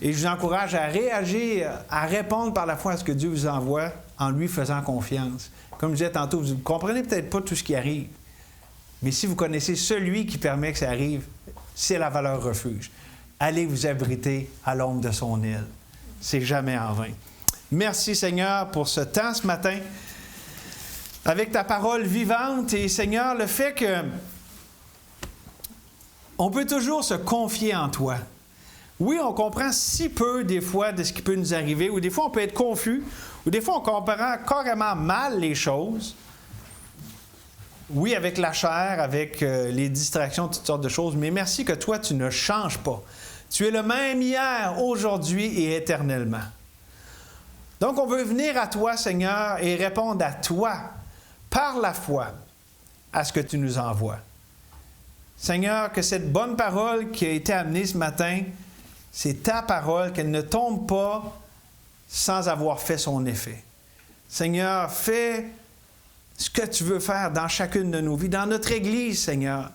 Et je vous encourage à réagir, à répondre par la foi à ce que Dieu vous envoie en lui faisant confiance. Comme je disais tantôt, vous ne comprenez peut-être pas tout ce qui arrive, mais si vous connaissez celui qui permet que ça arrive, c'est la valeur refuge. Allez vous abriter à l'ombre de son aile. C'est jamais en vain. Merci Seigneur pour ce temps ce matin, avec ta parole vivante. Et Seigneur, le fait que on peut toujours se confier en toi. Oui, on comprend si peu des fois de ce qui peut nous arriver, ou des fois on peut être confus, ou des fois on comprend carrément mal les choses. Oui, avec la chair, avec les distractions, toutes sortes de choses, mais merci que toi, tu ne changes pas. Tu es le même hier, aujourd'hui et éternellement. Donc, on veut venir à toi, Seigneur, et répondre à toi, par la foi, à ce que tu nous envoies. Seigneur, que cette bonne parole qui a été amenée ce matin, c'est ta parole, qu'elle ne tombe pas sans avoir fait son effet. Seigneur, fais ce que tu veux faire dans chacune de nos vies, dans notre Église, Seigneur.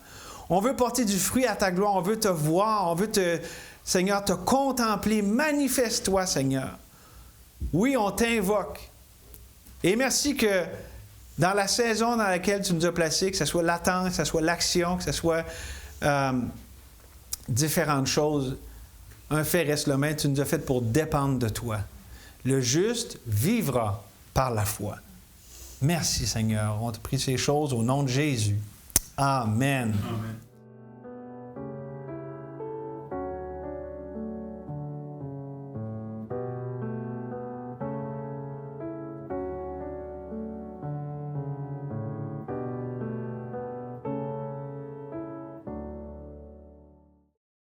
On veut porter du fruit à ta gloire, on veut te voir, on veut Seigneur, te contempler. Manifeste-toi, Seigneur. Oui, on t'invoque. Et merci que dans la saison dans laquelle tu nous as placés, que ce soit l'attente, que ce soit l'action, que ce soit différentes choses, un fait reste le même, tu nous as fait pour dépendre de toi. Le juste vivra par la foi. Merci Seigneur. On te prie ces choses au nom de Jésus. Amen. Amen.